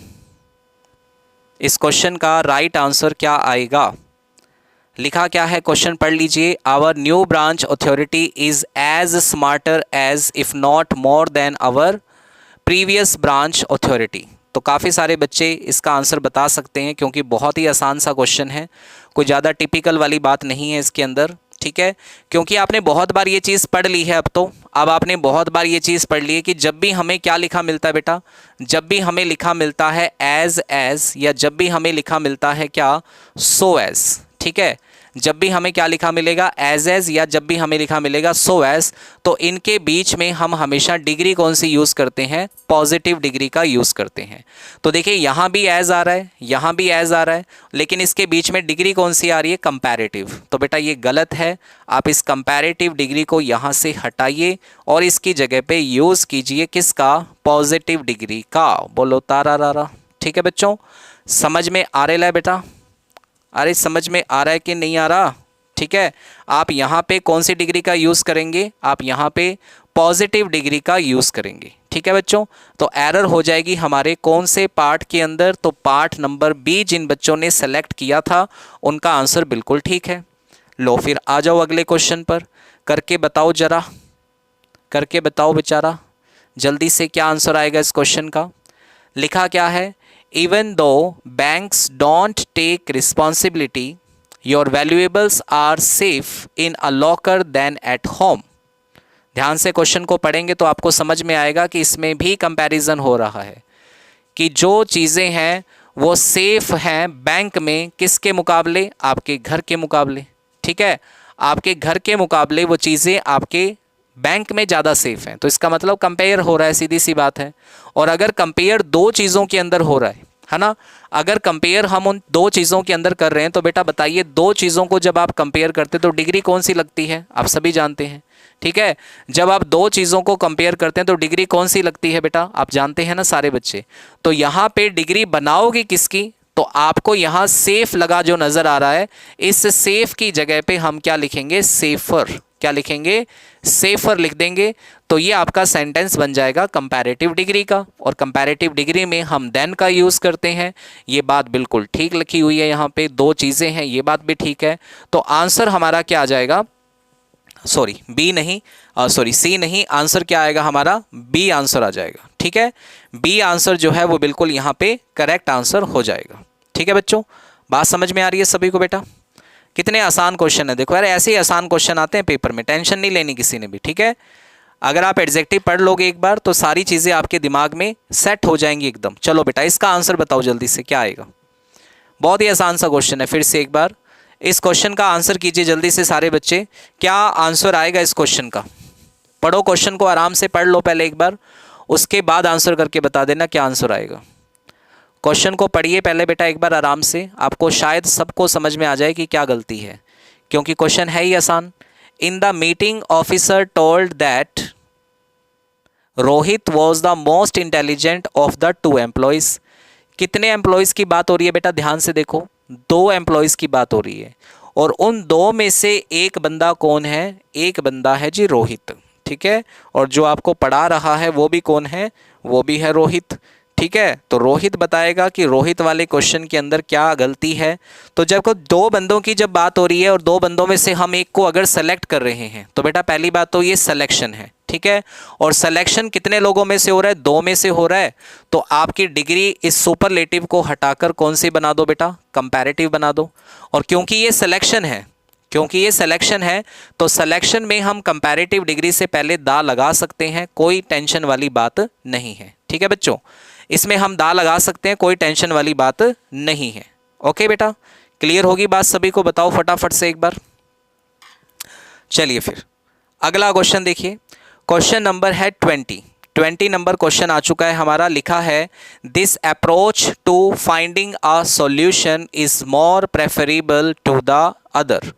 इस क्वेश्चन का राइट आंसर क्या आएगा, लिखा क्या है क्वेश्चन पढ़ लीजिए। Our new branch authority is as smarter as if not more then our previous branch authority. तो काफ़ी सारे बच्चे इसका आंसर बता सकते हैं, क्योंकि बहुत ही आसान सा क्वेश्चन है, कोई ज़्यादा टिपिकल वाली बात नहीं है इसके अंदर। ठीक है, क्योंकि आपने बहुत बार ये चीज़ पढ़ ली है। अब आपने बहुत बार ये चीज़ पढ़ ली है कि जब भी हमें क्या लिखा मिलता है बेटा, जब भी हमें लिखा मिलता है एज, या जब भी हमें लिखा मिलता है क्या, सो एज। ठीक है, जब भी हमें क्या लिखा मिलेगा, एज, या जब भी हमें लिखा मिलेगा सो एज, तो इनके बीच में हम हमेशा डिग्री कौन सी यूज़ करते हैं, पॉजिटिव डिग्री का यूज़ करते हैं। तो देखिए यहाँ भी एज आ रहा है, यहाँ भी एज आ रहा है, लेकिन इसके बीच में डिग्री कौन सी आ रही है, कंपैरेटिव। तो बेटा ये गलत है, आप इस कंपैरेटिव डिग्री को यहाँ से हटाइए और इसकी जगह पे यूज़ कीजिए किसका, पॉजिटिव डिग्री का। बोलो तारा रारा। ठीक है बच्चों, समझ में आ रहा है बेटा, अरे समझ में आ रहा है कि नहीं आ रहा। ठीक है, आप यहाँ पे कौन सी डिग्री का यूज़ करेंगे, आप यहाँ पे पॉजिटिव डिग्री का यूज़ करेंगे। ठीक है बच्चों, तो एरर हो जाएगी हमारे कौन से पार्ट के अंदर, तो पार्ट नंबर बी जिन बच्चों ने सेलेक्ट किया था उनका आंसर बिल्कुल ठीक है। लो फिर आ जाओ अगले क्वेश्चन पर, करके बताओ जरा, करके बताओ बेचारा जल्दी से क्या आंसर आएगा इस क्वेश्चन का। लिखा क्या है, even though banks don't take responsibility, your valuables are safe in a locker than at home। ध्यान से क्वेश्चन को पढ़ेंगे तो आपको समझ में आएगा कि इसमें भी कंपैरिजन हो रहा है कि जो चीज़ें हैं वो सेफ हैं बैंक में, किसके मुकाबले, आपके घर के मुकाबले। ठीक है, आपके घर के मुकाबले वो चीज़ें आपके बैंक में ज़्यादा सेफ हैं। तो इसका मतलब कंपेयर हो रहा है, सीधी सी बात है। और अगर कंपेयर दो चीज़ों के अंदर हो रहा है ना, अगर कंपेयर हम उन दो चीज़ों के अंदर कर रहे हैं तो बेटा बताइए, दो चीज़ों को जब आप कंपेयर करते तो डिग्री कौन सी लगती है, आप सभी जानते हैं। ठीक है, जब आप दो चीज़ों को कंपेयर करते हैं तो डिग्री कौन सी लगती है बेटा, आप जानते हैं ना सारे बच्चे। तो यहाँ पे डिग्री बनाओगे किसकी, तो आपको यहाँ सेफ लगा जो नज़र आ रहा है, इस सेफ की जगह पे हम क्या लिखेंगे, सेफर। क्या लिखेंगे, सेफर लिख देंगे। तो ये आपका सेंटेंस बन जाएगा कंपैरेटिव डिग्री का, और कंपैरेटिव डिग्री में हम देन का यूज़ करते हैं। ये बात बिल्कुल ठीक लिखी हुई है, यहाँ पे दो चीज़ें हैं, ये बात भी ठीक है। तो आंसर हमारा क्या आ जाएगा, सॉरी बी नहीं, सॉरी सी नहीं, आंसर क्या आएगा हमारा, बी आंसर आ जाएगा। ठीक है, बी आंसर जो है वो बिल्कुल यहाँ पे करेक्ट आंसर हो जाएगा। ठीक है बच्चों, बात समझ में आ रही है सभी को बेटा? कितने आसान क्वेश्चन है, देखो यार ऐसे ही आसान क्वेश्चन आते हैं पेपर में, टेंशन नहीं लेनी किसी ने भी, ठीक है? अगर आप एडजेक्टिव पढ़ लोगे एक बार तो सारी चीज़ें आपके दिमाग में सेट हो जाएंगी एकदम। चलो बेटा इसका आंसर बताओ जल्दी से, क्या आएगा? बहुत ही आसान सा क्वेश्चन है, फिर से एक बार इस क्वेश्चन का आंसर कीजिए जल्दी से सारे बच्चे। क्या आंसर आएगा इस क्वेश्चन का? पढ़ो क्वेश्चन को, आराम से पढ़ लो पहले एक बार, उसके बाद आंसर करके बता देना क्या आंसर आएगा। क्वेश्चन को पढ़िए पहले बेटा एक बार आराम से, आपको शायद सबको समझ में आ जाए कि क्या गलती है, क्योंकि क्वेश्चन है ही आसान। In the meeting officer told that Rohit was the most intelligent of the 2 employees. कितने एम्प्लॉयज की बात हो रही है बेटा? ध्यान से देखो, 2 एम्प्लॉयज की बात हो रही है, और उन 2 में से एक बंदा कौन है? एक बंदा है जी रोहित, ठीक है? और जो आपको पढ़ा रहा है वो भी कौन है? वो भी है रोहित, ठीक है? तो रोहित बताएगा कि रोहित वाले क्वेश्चन के अंदर क्या गलती है। तो जब 2 बंदों की जब बात हो रही है और 2 बंदों में से हम एक को अगर सेलेक्ट कर रहे हैं तो बेटा पहली बात तो ये सिलेक्शन है, ठीक है? और सिलेक्शन कितने लोगों में से हो रहा है? 2 में से हो रहा है। तो आपकी डिग्री इस सुपरलेटिव को हटाकर कौन सी बना दो बेटा? कंपैरेटिव बना दो। और क्योंकि ये सिलेक्शन है, क्योंकि ये सिलेक्शन है तो सिलेक्शन में हम कंपैरेटिव डिग्री से पहले दा लगा सकते हैं, कोई टेंशन वाली बात नहीं है, ठीक है बच्चों? इसमें हम दा लगा सकते हैं, कोई टेंशन वाली बात नहीं है। ओके बेटा, क्लियर होगी बात सभी को? बताओ फटाफट से एक बार। चलिए फिर अगला क्वेश्चन देखिए, क्वेश्चन नंबर है 20 नंबर क्वेश्चन आ चुका है हमारा। लिखा है this approach to finding a solution is more preferable to the other.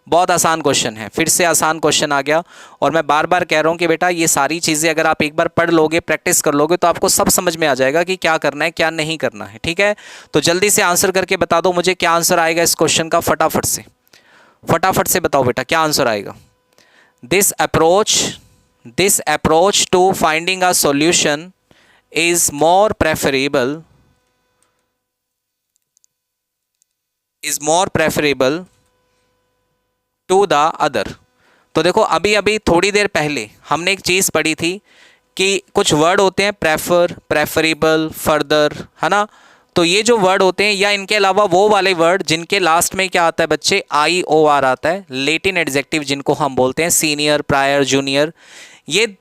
बहुत आसान क्वेश्चन है, फिर से आसान क्वेश्चन आ गया। और मैं बार बार कह रहा हूं कि बेटा ये सारी चीज़ें अगर आप एक बार पढ़ लोगे, प्रैक्टिस कर लोगे, तो आपको सब समझ में आ जाएगा कि क्या करना है क्या नहीं करना है, ठीक है? तो जल्दी से आंसर करके बता दो मुझे क्या आंसर आएगा इस क्वेश्चन का, फटाफट से बताओ बेटा क्या आंसर आएगा। This approach to finding a solution is more preferable to the other. तो देखो अभी अभी थोड़ी देर पहले हमने एक चीज़ पढ़ी थी कि कुछ वर्ड होते हैं प्रेफर, प्रेफरेबल, फर्दर, है ना? तो ये जो वर्ड होते हैं या इनके अलावा वो वाले वर्ड जिनके लास्ट में क्या आता है बच्चे? IOR आता है, लेटिन एडजेक्टिव जिनको हम बोलते हैं, सीनियर, प्रायर, जूनियर, ये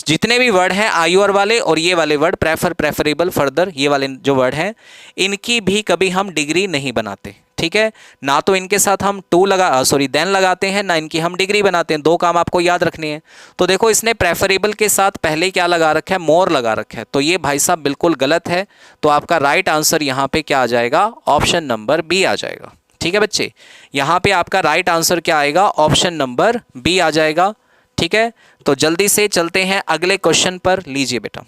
जितने भी वर्ड हैं IOR वाले और ये वाले वर्ड प्रेफर, प्रेफरेबल, फर्दर, ये वाले जो वर्ड हैं इनकी भी कभी हम डिग्री नहीं बनाते, ठीक है? ना तो इनके साथ हम देन लगाते हैं, ना इनकी हम डिग्री बनाते हैं। 2 काम आपको याद रखने हैं। तो देखो इसने प्रेफरेबल के साथ पहले क्या लगा रखा है? मोर लगा रखा है। तो ये भाई साहब बिल्कुल गलत है। तो आपका राइट आंसर यहाँ पे क्या आ जाएगा? ऑप्शन नंबर बी आ जाएगा, ठीक है बच्चे? यहाँ पे आपका राइट आंसर क्या आएगा? ऑप्शन नंबर बी आ जाएगा, ठीक है? तो जल्दी से चलते हैं अगले क्वेश्चन पर। लीजिए बेटा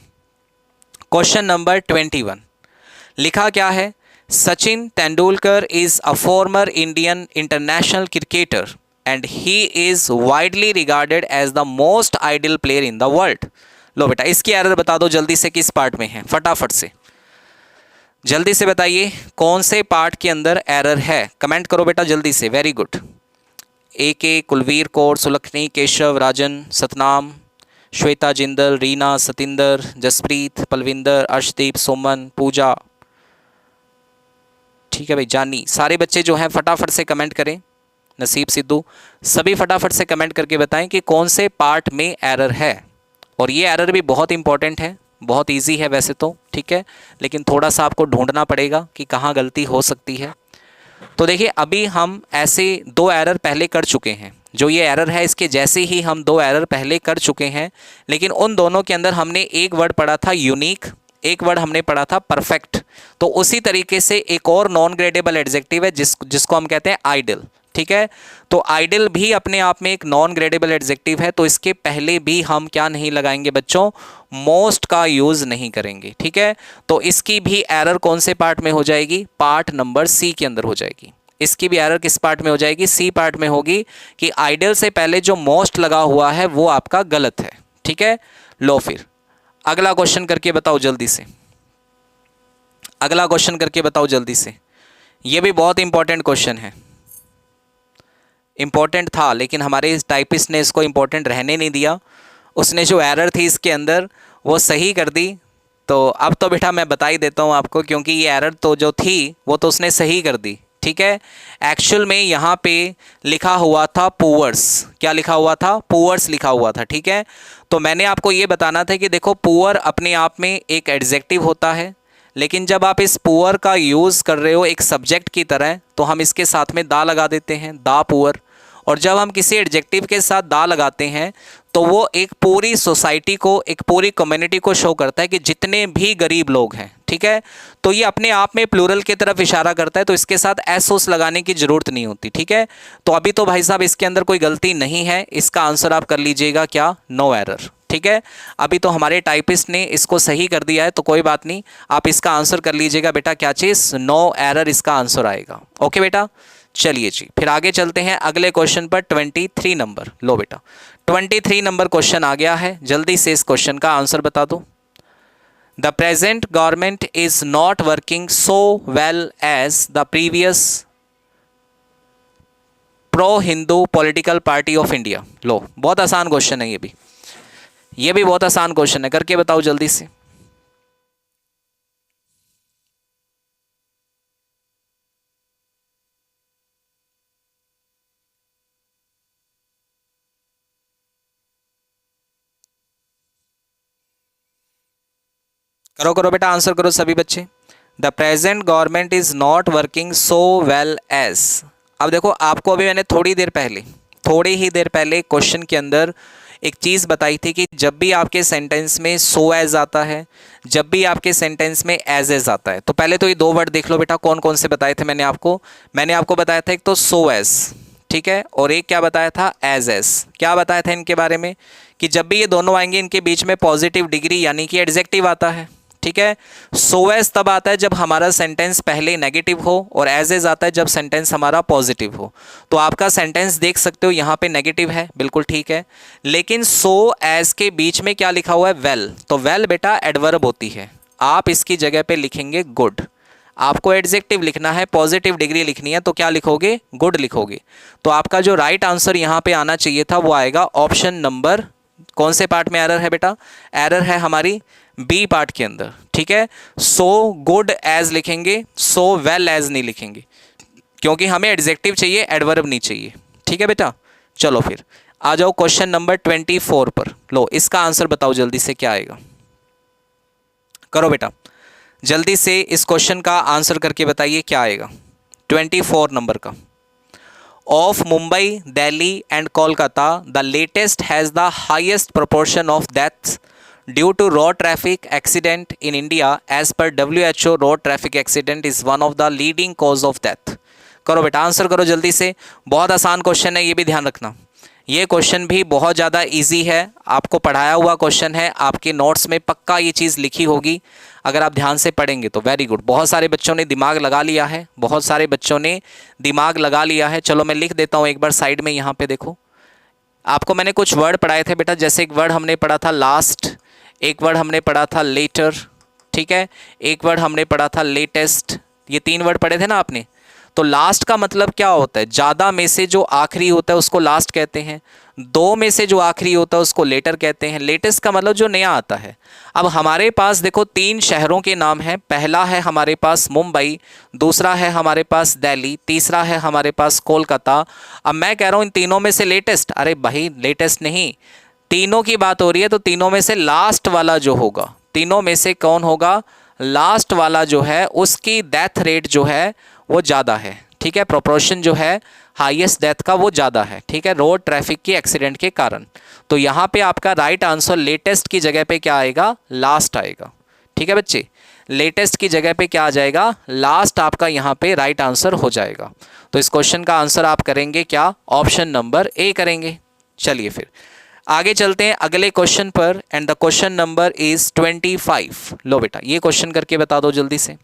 क्वेश्चन नंबर 21, लिखा क्या है? Sachin Tendulkar is a former Indian international cricketer and he is widely regarded as the most idol player in the world. लो बेटा इसकी एरर बता दो जल्दी से, किस पार्ट में है? फटाफट से जल्दी से बताइए कौन से पार्ट के अंदर एरर है? कमेंट करो बेटा जल्दी से। Very good. AK, Kulveer Kaur, Sulakhni, Keshav, Rajan, Satnam, Shweta Jindal, Reena, Satinder, Jaspreet, Palwinder, Arshdeep, Suman, Puja, ठीक है भाई, जानी, सारे बच्चे जो हैं फटाफट से कमेंट करें। नसीब, सिद्धू, सभी फटाफट से कमेंट करके बताएं कि कौन से पार्ट में एरर है। और ये एरर भी बहुत इंपॉर्टेंट है, बहुत इजी है वैसे तो, ठीक है? लेकिन थोड़ा सा आपको ढूंढना पड़ेगा कि कहाँ गलती हो सकती है। तो देखिए अभी हम ऐसे 2 एरर पहले कर चुके हैं। जो ये एरर है इसके जैसे ही हम 2 एरर पहले कर चुके हैं, लेकिन उन दोनों के अंदर हमने एक वर्ड पढ़ा था यूनिक, एक वर्ड हमने पढ़ा था परफेक्ट। तो उसी तरीके से एक और नॉन ग्रेडेबल एडजेक्टिव है जिसको हम कहते हैं आइडल, ठीक है? तो आइडल भी अपने आप में एक नॉन ग्रेडेबल एडजेक्टिव है। तो इसके पहले भी हम क्या नहीं लगाएंगे बच्चों? मोस्ट का यूज नहीं करेंगे, ठीक है? तो इसकी भी एरर कौन से पार्ट में हो जाएगी? पार्ट नंबर सी के अंदर हो जाएगी। इसकी भी एरर किस पार्ट में हो जाएगी? सी पार्ट में होगी कि आइडल से पहले जो मोस्ट लगा हुआ है वो आपका गलत है, ठीक है? लो फिर अगला क्वेश्चन करके बताओ जल्दी से, अगला क्वेश्चन करके बताओ जल्दी से। ये भी बहुत इंपॉर्टेंट क्वेश्चन है, इंपॉर्टेंट था लेकिन हमारे इस टाइपिस्ट ने इसको इंपॉर्टेंट रहने नहीं दिया। उसने जो एरर थी इसके अंदर वो सही कर दी, तो अब तो बेटा मैं बता ही देता हूँ आपको, क्योंकि ये एरर तो जो थी वो तो उसने सही कर दी। ठीक है, एक्चुअल में यहाँ पे लिखा हुआ था पुअर्स। क्या लिखा हुआ था? पुअर्स लिखा हुआ था। ठीक है, तो मैंने आपको ये बताना था कि देखो पुअर अपने आप में एक एडजेक्टिव होता है, लेकिन जब आप इस पुअर का यूज़ कर रहे हो एक सब्जेक्ट की तरह, तो हम इसके साथ में दा लगा देते हैं, दा पुअर। और जब हम किसी एडजेक्टिव के साथ दा लगाते हैं तो वो एक पूरी सोसाइटी को, एक पूरी कम्युनिटी को शो करता है कि जितने भी गरीब लोग हैं। ठीक है, तो ये अपने आप में प्लूरल की तरफ इशारा करता है, तो इसके साथ एस ओस लगाने की जरूरत नहीं होती। ठीक है, तो अभी तो भाई साहब इसके अंदर कोई गलती नहीं है, इसका आंसर आप कर लीजिएगा क्या? No error. ठीक है, अभी तो हमारे टाइपिस्ट ने इसको सही कर दिया है, तो कोई बात नहीं, आप इसका आंसर कर लीजिएगा बेटा, क्या चीज़? नो एरर इसका आंसर आएगा। ओके बेटा, चलिए जी फिर आगे चलते हैं अगले क्वेश्चन पर। 23 नंबर, लो बेटा 23 नंबर क्वेश्चन आ गया है, जल्दी से इस क्वेश्चन का आंसर बता दो। The present government is not working so well as the previous pro Hindu political party of India. लो बहुत आसान क्वेश्चन है, ये भी बहुत आसान क्वेश्चन है, करके बताओ जल्दी से। करो करो बेटा, आंसर करो सभी बच्चे। The present government is not working so well as. अब देखो आपको अभी मैंने थोड़ी ही देर पहले क्वेश्चन के अंदर एक चीज़ बताई थी कि जब भी आपके सेंटेंस में सो एज आता है, जब भी आपके सेंटेंस में एज आता है, तो पहले तो ये दो वर्ड देख लो बेटा, कौन कौन से बताए थे मैंने आपको बताया था, एक तो सो एज, ठीक है, और एक क्या बताया था? As as. क्या बताया था इनके बारे में? कि जब भी ये दोनों आएंगे इनके बीच में पॉजिटिव डिग्री यानी कि एडजेक्टिव आता है। ठीक है, सो एज तब आता है जब हमारा सेंटेंस पहले नेगेटिव हो, और एज एज आता है जब सेंटेंस हमारा पॉजिटिव हो। तो आपका सेंटेंस देख सकते हो यहाँ पे नेगेटिव है, बिल्कुल ठीक है, लेकिन सो एज के बीच में क्या लिखा हुआ है? वेल। तो वेल बेटा एडवर्ब होती है, आप इसकी जगह पे लिखेंगे गुड। आपको एडजेक्टिव लिखना है, पॉजिटिव डिग्री लिखनी है, तो क्या लिखोगे? गुड लिखोगे। तो आपका जो राइट आंसर यहाँ पे आना चाहिए था वो आएगा ऑप्शन नंबर, कौन से पार्ट में एरर है बेटा? एरर है हमारी बी पार्ट के अंदर। ठीक है, सो गुड एज लिखेंगे, सो वेल एज नहीं लिखेंगे, क्योंकि हमें एडजेक्टिव चाहिए, एडवर्ब नहीं चाहिए। ठीक है बेटा, चलो फिर आ जाओ क्वेश्चन नंबर 24 पर। लो इसका आंसर बताओ जल्दी से, क्या आएगा? करो बेटा जल्दी से इस क्वेश्चन का आंसर करके बताइए क्या आएगा 24 नंबर का। Of Mumbai, Delhi and Kolkata the latest has the highest proportion of deaths due to road traffic accident in India as per WHO। Road traffic accident is one of the leading cause of death. करो बेटा answer करो जल्दी से, बहुत आसान question है, ये भी ध्यान रखना। ये क्वेश्चन भी बहुत ज़्यादा इजी है, आपको पढ़ाया हुआ क्वेश्चन है, आपके नोट्स में पक्का ये चीज़ लिखी होगी अगर आप ध्यान से पढ़ेंगे तो। वेरी गुड, बहुत सारे बच्चों ने दिमाग लगा लिया है, बहुत सारे बच्चों ने दिमाग लगा लिया है। चलो मैं लिख देता हूँ एक बार साइड में, यहाँ पे देखो आपको मैंने कुछ वर्ड पढ़ाए थे बेटा, जैसे एक वर्ड हमने पढ़ा था लास्ट, एक वर्ड हमने पढ़ा था लेटर, ठीक है, एक वर्ड हमने पढ़ा था लेटेस्ट, ये 3 वर्ड पढ़े थे ना आपने। तो लास्ट का मतलब क्या होता है? ज़्यादा में से जो आखिरी होता है उसको लास्ट कहते हैं, 2 में से जो आखिरी होता है उसको लेटर कहते हैं, लेटेस्ट का मतलब जो नया आता है। अब हमारे पास देखो 3 शहरों के नाम हैं, पहला है हमारे पास मुंबई, दूसरा है हमारे पास दिल्ली, तीसरा है हमारे पास कोलकाता। अब मैं कह रहा हूँ इन तीनों में से लेटेस्ट, अरे भाई लेटेस्ट नहीं, तीनों की बात हो रही है, तो तीनों में से लास्ट वाला जो होगा, तीनों में से कौन होगा? लास्ट वाला जो है उसकी डेथ रेट जो है वो ज़्यादा है। ठीक है, प्रोपोर्शन जो है हाईएस्ट डेथ का वो ज़्यादा है। ठीक है, रोड ट्रैफिक की एक्सीडेंट के कारण। तो यहाँ पे आपका राइट आंसर लेटेस्ट की जगह पे क्या आएगा? लास्ट आएगा। ठीक है बच्चे, लेटेस्ट की जगह पे क्या आ जाएगा? लास्ट आपका यहाँ पे राइट आंसर हो जाएगा। तो इस क्वेश्चन का आंसर आप करेंगे क्या? ऑप्शन नंबर ए करेंगे। चलिए फिर आगे चलते हैं अगले क्वेश्चन पर, and the question number is 25। लो बेटा ये क्वेश्चन करके बता दो जल्दी से,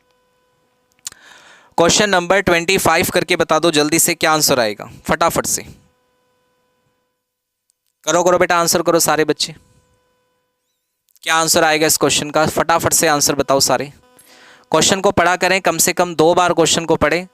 क्वेश्चन नंबर 25 करके बता दो जल्दी से, क्या आंसर आएगा फटाफट से। करो करो बेटा आंसर करो सारे बच्चे, क्या आंसर आएगा इस क्वेश्चन का? फटाफट से आंसर बताओ सारे। क्वेश्चन को पढ़ा करें, कम से कम 2 बार क्वेश्चन को पढ़ें।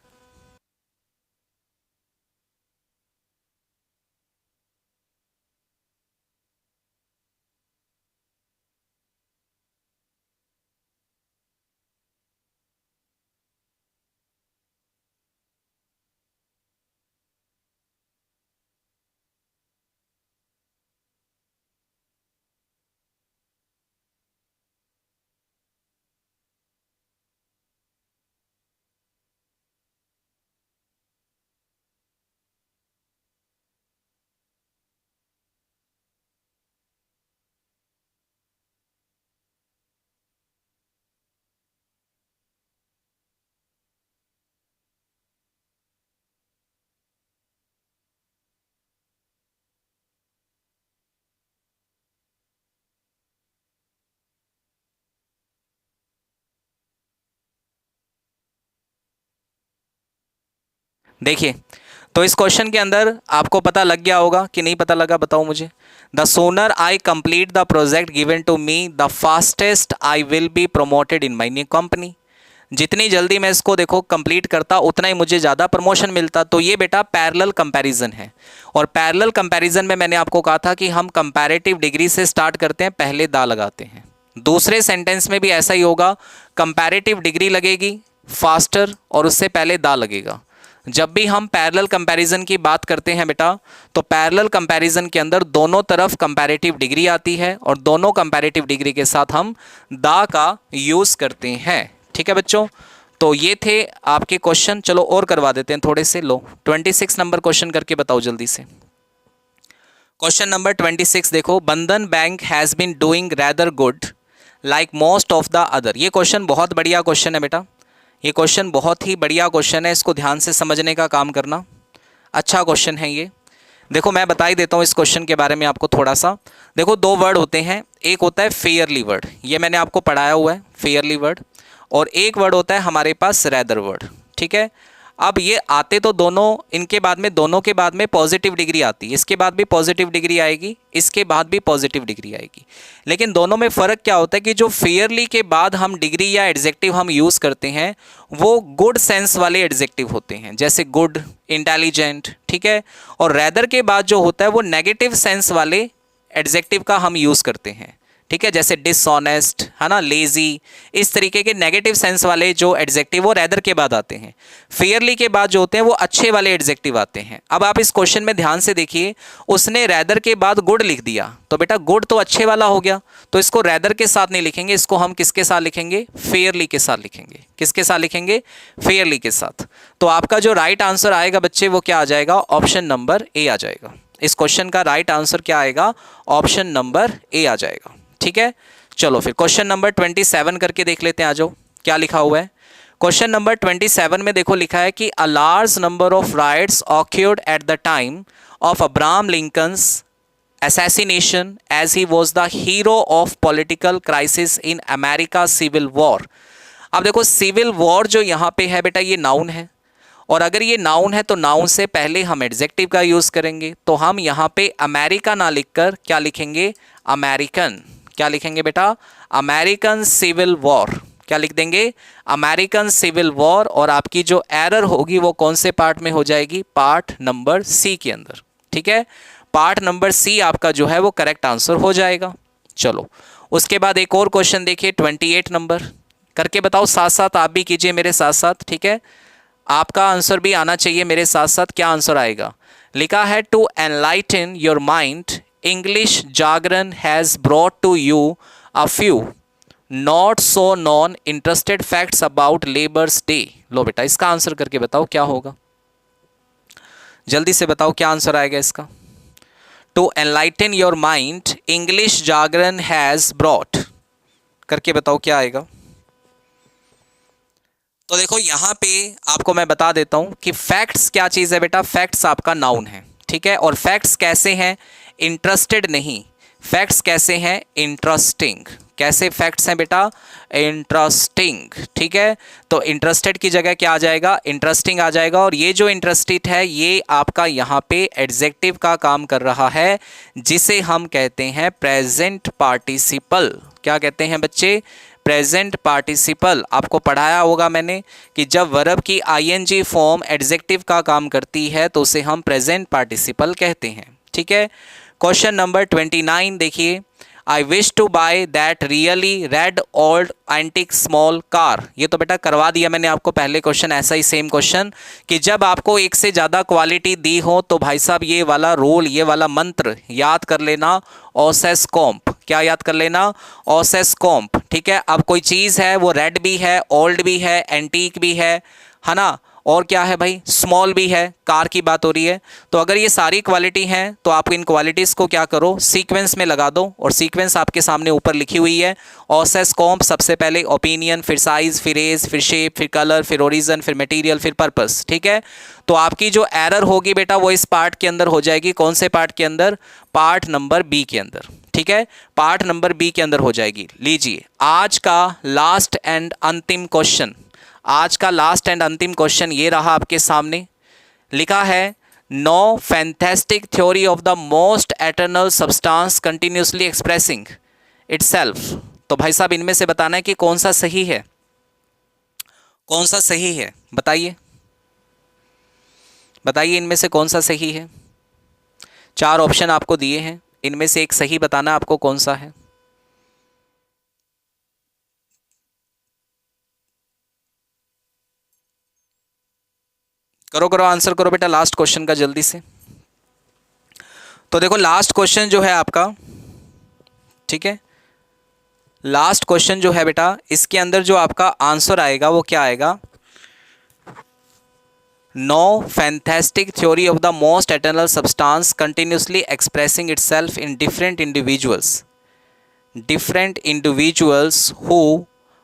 देखिए, तो इस क्वेश्चन के अंदर आपको पता लग गया होगा कि नहीं पता लगा, बताओ मुझे। The sooner I complete the project given to me the fastest I will be promoted in my new company. जितनी जल्दी मैं इसको देखो कंप्लीट करता उतना ही मुझे ज़्यादा प्रमोशन मिलता। तो ये बेटा पैरेलल कंपैरिजन है, और पैरेलल कंपैरिजन में मैंने आपको कहा था कि हम कंपैरेटिव डिग्री से स्टार्ट करते हैं, पहले दा लगाते हैं। दूसरे सेंटेंस में भी ऐसा ही होगा, कंपैरेटिव डिग्री लगेगी फास्टर और उससे पहले दा लगेगा। जब भी हम पैरेलल कंपैरिजन की बात करते हैं बेटा, तो पैरेलल कंपैरिजन के अंदर दोनों तरफ कंपैरेटिव डिग्री आती है और दोनों कंपैरेटिव डिग्री के साथ हम दा का यूज़ करते हैं। ठीक है बच्चों, तो ये थे आपके क्वेश्चन। चलो और करवा देते हैं थोड़े से। लो 26 नंबर क्वेश्चन करके बताओ जल्दी से। क्वेश्चन नंबर 26 देखो, Bandhan bank has been doing rather good like most of the other. ये क्वेश्चन बहुत बढ़िया क्वेश्चन है बेटा, ये क्वेश्चन बहुत ही बढ़िया क्वेश्चन है, इसको ध्यान से समझने का काम करना। अच्छा क्वेश्चन है ये। देखो मैं बता ही देता हूँ इस क्वेश्चन के बारे में आपको थोड़ा सा। देखो दो वर्ड होते हैं, एक होता है फेयरली वर्ड, ये मैंने आपको पढ़ाया हुआ है फेयरली वर्ड, और एक वर्ड होता है हमारे पास रैदर वर्ड। ठीक है, अब ये आते तो दोनों, इनके बाद में, दोनों के बाद में पॉजिटिव डिग्री आती है, इसके बाद भी पॉजिटिव डिग्री आएगी, इसके बाद भी पॉजिटिव डिग्री आएगी। लेकिन दोनों में फ़र्क क्या होता है कि जो फेयरली के बाद हम डिग्री या एडजेक्टिव हम यूज़ करते हैं वो गुड सेंस वाले एडजेक्टिव होते हैं, जैसे गुड, इंटेलिजेंट। ठीक है, और रैदर के बाद जो होता है वो नेगेटिव सेंस वाले एडजेक्टिव का हम यूज़ करते हैं। ठीक है, जैसे डिसऑनेस्ट, है ना, लेजी, इस तरीके के नेगेटिव सेंस वाले जो एडजेक्टिव वो रैदर के बाद आते हैं। फेयरली के बाद जो होते हैं वो अच्छे वाले एडजेक्टिव आते हैं। अब आप इस क्वेश्चन में ध्यान से देखिए, उसने रैदर के बाद गुड लिख दिया, तो बेटा गुड तो अच्छे वाला हो गया, तो इसको रैदर के साथ नहीं लिखेंगे, इसको हम किसके साथ लिखेंगे? फेयरली के साथ लिखेंगे। किसके साथ लिखेंगे? फेयरली के साथ। तो आपका जो राइट आंसर आएगा बच्चे वो क्या आ जाएगा? ऑप्शन नंबर ए आ जाएगा। इस क्वेश्चन का राइट आंसर क्या आएगा? ऑप्शन नंबर ए आ जाएगा। ठीक है, चलो फिर क्वेश्चन नंबर 27 करके देख लेते हैं। आ जाओ, क्या लिखा हुआ है क्वेश्चन नंबर 27 में? देखो लिखा है कि a large number of rights occurred at the time of Abraham Lincoln's assassination as he was the hero of political crisis in America civil war। अब देखो सिविल वॉर जो यहाँ पे है बेटा ये नाउन है, और अगर ये नाउन है तो नाउन से पहले हम एडजेक्टिव का यूज करेंगे, तो हम यहाँ पे अमेरिका ना लिखकर क्या लिखेंगे? अमेरिकन। क्या लिखेंगे बेटा? American civil war. क्या लिख देंगे? American civil war. और आपकी जो एरर होगी वो कौन से पार्ट में हो जाएगी? पार्ट नंबर सी के अंदर। ठीक है, पार्ट नंबर सी आपका जो है वो करेक्ट आंसर हो जाएगा। चलो उसके बाद एक और क्वेश्चन देखिए 28 नंबर करके बताओ, साथ साथ आप भी कीजिए मेरे साथ साथ। ठीक है, आपका आंसर भी आना चाहिए मेरे साथ साथ। क्या आंसर आएगा? लिखा है to enlighten your mind English Jagran has brought to you a few not so non interested facts about labours day. लो बेटा इसका आंसर करके बताओ क्या होगा, जल्दी से बताओ क्या आंसर आएगा इसका। To enlighten your mind English Jagran has brought करके बताओ क्या आएगा। तो देखो यहाँ पे आपको मैं बता देता हूँ कि फैक्ट्स क्या चीज़ है बेटा। फैक्ट्स आपका नाउन है। ठीक है, और फैक्ट्स कैसे हैं? इंटरेस्टेड नहीं, फैक्ट्स कैसे हैं? इंटरेस्टिंग। कैसे फैक्ट्स हैं बेटा? इंटरेस्टिंग। ठीक है, तो इंटरेस्टेड की जगह क्या आ जाएगा? इंटरेस्टिंग आ जाएगा। और ये जो इंटरेस्टेड है ये आपका यहाँ पे एडजेक्टिव का काम कर रहा है, जिसे हम कहते हैं प्रेजेंट पार्टिसिपल। क्या कहते हैं बच्चे? Present participle. आपको पढ़ाया होगा मैंने कि जब वर्ब की आईएनजी फॉर्म एडजेक्टिव का काम करती है तो उसे हम प्रेजेंट पार्टिसिपल कहते हैं। ठीक है, क्वेश्चन नंबर 29 देखिए, I wish to buy that really red old antique small car. ये तो बेटा करवा दिया मैंने आपको पहले क्वेश्चन, ऐसा ही सेम क्वेश्चन कि जब आपको एक से ज़्यादा क्वालिटी दी हो तो भाई साहब ये वाला रूल, ये वाला मंत्र याद कर लेना, ऑसेस कॉम्प। क्या याद कर लेना? ऑसेस कॉम्प। ठीक है, अब कोई चीज़ है वो रेड भी है, ओल्ड भी है, एंटीक भी है ना, और क्या है भाई? स्मॉल भी है। कार की बात हो रही है, तो अगर ये सारी क्वालिटी हैं तो आप इन क्वालिटीज़ को क्या करो? सीक्वेंस में लगा दो। और सीक्वेंस आपके सामने ऊपर लिखी हुई है। ऑसेस कॉम्प सबसे पहले ओपिनियन, फिर साइज, फिर एज, फिर शेप, फिर कलर, फिर ओरिजन, फिर मटेरियल, फिर पर्पस। ठीक है, तो आपकी जो एरर होगी बेटा वो इस पार्ट के अंदर हो जाएगी। कौन से पार्ट के अंदर? पार्ट नंबर बी के अंदर। ठीक है, पार्ट नंबर बी के अंदर हो जाएगी। लीजिए आज का लास्ट एंड अंतिम क्वेश्चन, आज का लास्ट एंड अंतिम क्वेश्चन ये रहा आपके सामने। लिखा है no fantastic theory of the most eternal substance continuously expressing itself. तो भाई साहब इनमें से बताना है कि कौन सा सही है, कौन सा सही है, बताइए बताइए इनमें से कौन सा सही है। 4 ऑप्शन आपको दिए हैं, इनमें से एक सही बताना आपको कौन सा है। करो करो आंसर करो बेटा लास्ट क्वेश्चन का जल्दी से। तो देखो लास्ट क्वेश्चन जो है आपका, ठीक है, लास्ट क्वेश्चन जो है बेटा, इसके अंदर जो आपका आंसर आएगा वो क्या आएगा, no fantastic theory of the most eternal substance continuously expressing itself in different individuals who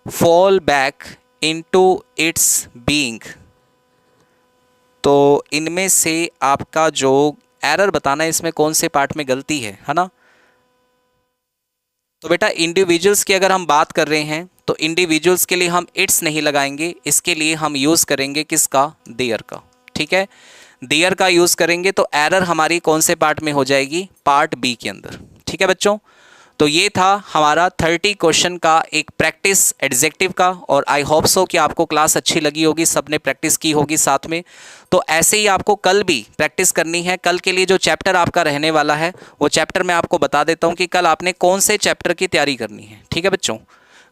fall back into its being। तो इनमें से आपका जो एरर बताना है इसमें कौन से पार्ट में गलती है ना। तो बेटा इंडिविजुअल्स की अगर हम बात कर रहे हैं तो इंडिविजुअल्स के लिए हम इट्स नहीं लगाएंगे, इसके लिए हम यूज़ करेंगे किसका, देयर का। ठीक है, देयर का यूज़ करेंगे तो एरर हमारी कौन से पार्ट में हो जाएगी, पार्ट बी के अंदर। ठीक है बच्चों, तो ये था हमारा 30 क्वेश्चन का एक प्रैक्टिस एडजेक्टिव का, और आई होप सो कि आपको क्लास अच्छी लगी होगी, सबने प्रैक्टिस की होगी साथ में। तो ऐसे ही आपको कल भी प्रैक्टिस करनी है। कल के लिए जो चैप्टर आपका रहने वाला है वो चैप्टर मैं आपको बता देता हूँ कि कल आपने कौन से चैप्टर की तैयारी करनी है। ठीक है बच्चों,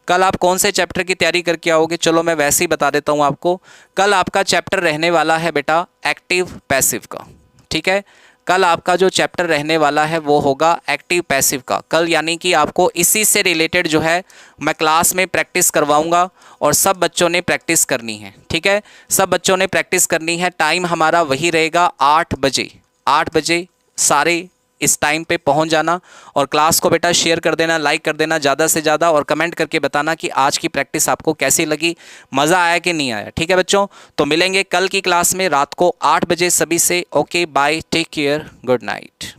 कल आप कौन से चैप्टर की तैयारी करके आओगे, चलो मैं वैसे ही बता देता हूँ आपको। कल आपका चैप्टर रहने वाला है बेटा एक्टिव पैसिव का। ठीक है, कल आपका जो चैप्टर रहने वाला है वो होगा एक्टिव पैसिव का। कल यानी कि आपको इसी से रिलेटेड जो है मैं क्लास में प्रैक्टिस करवाऊंगा और सब बच्चों ने प्रैक्टिस करनी है। ठीक है, सब बच्चों ने प्रैक्टिस करनी है। टाइम हमारा वही रहेगा 8 बजे। 8 बजे सारे इस टाइम पे पहुंच जाना और क्लास को बेटा शेयर कर देना, लाइक कर देना ज़्यादा से ज़्यादा, और कमेंट करके बताना कि आज की प्रैक्टिस आपको कैसी लगी, मज़ा आया कि नहीं आया। ठीक है बच्चों, तो मिलेंगे कल की क्लास में रात को 8 बजे सभी से। Okay bye, take care, good night.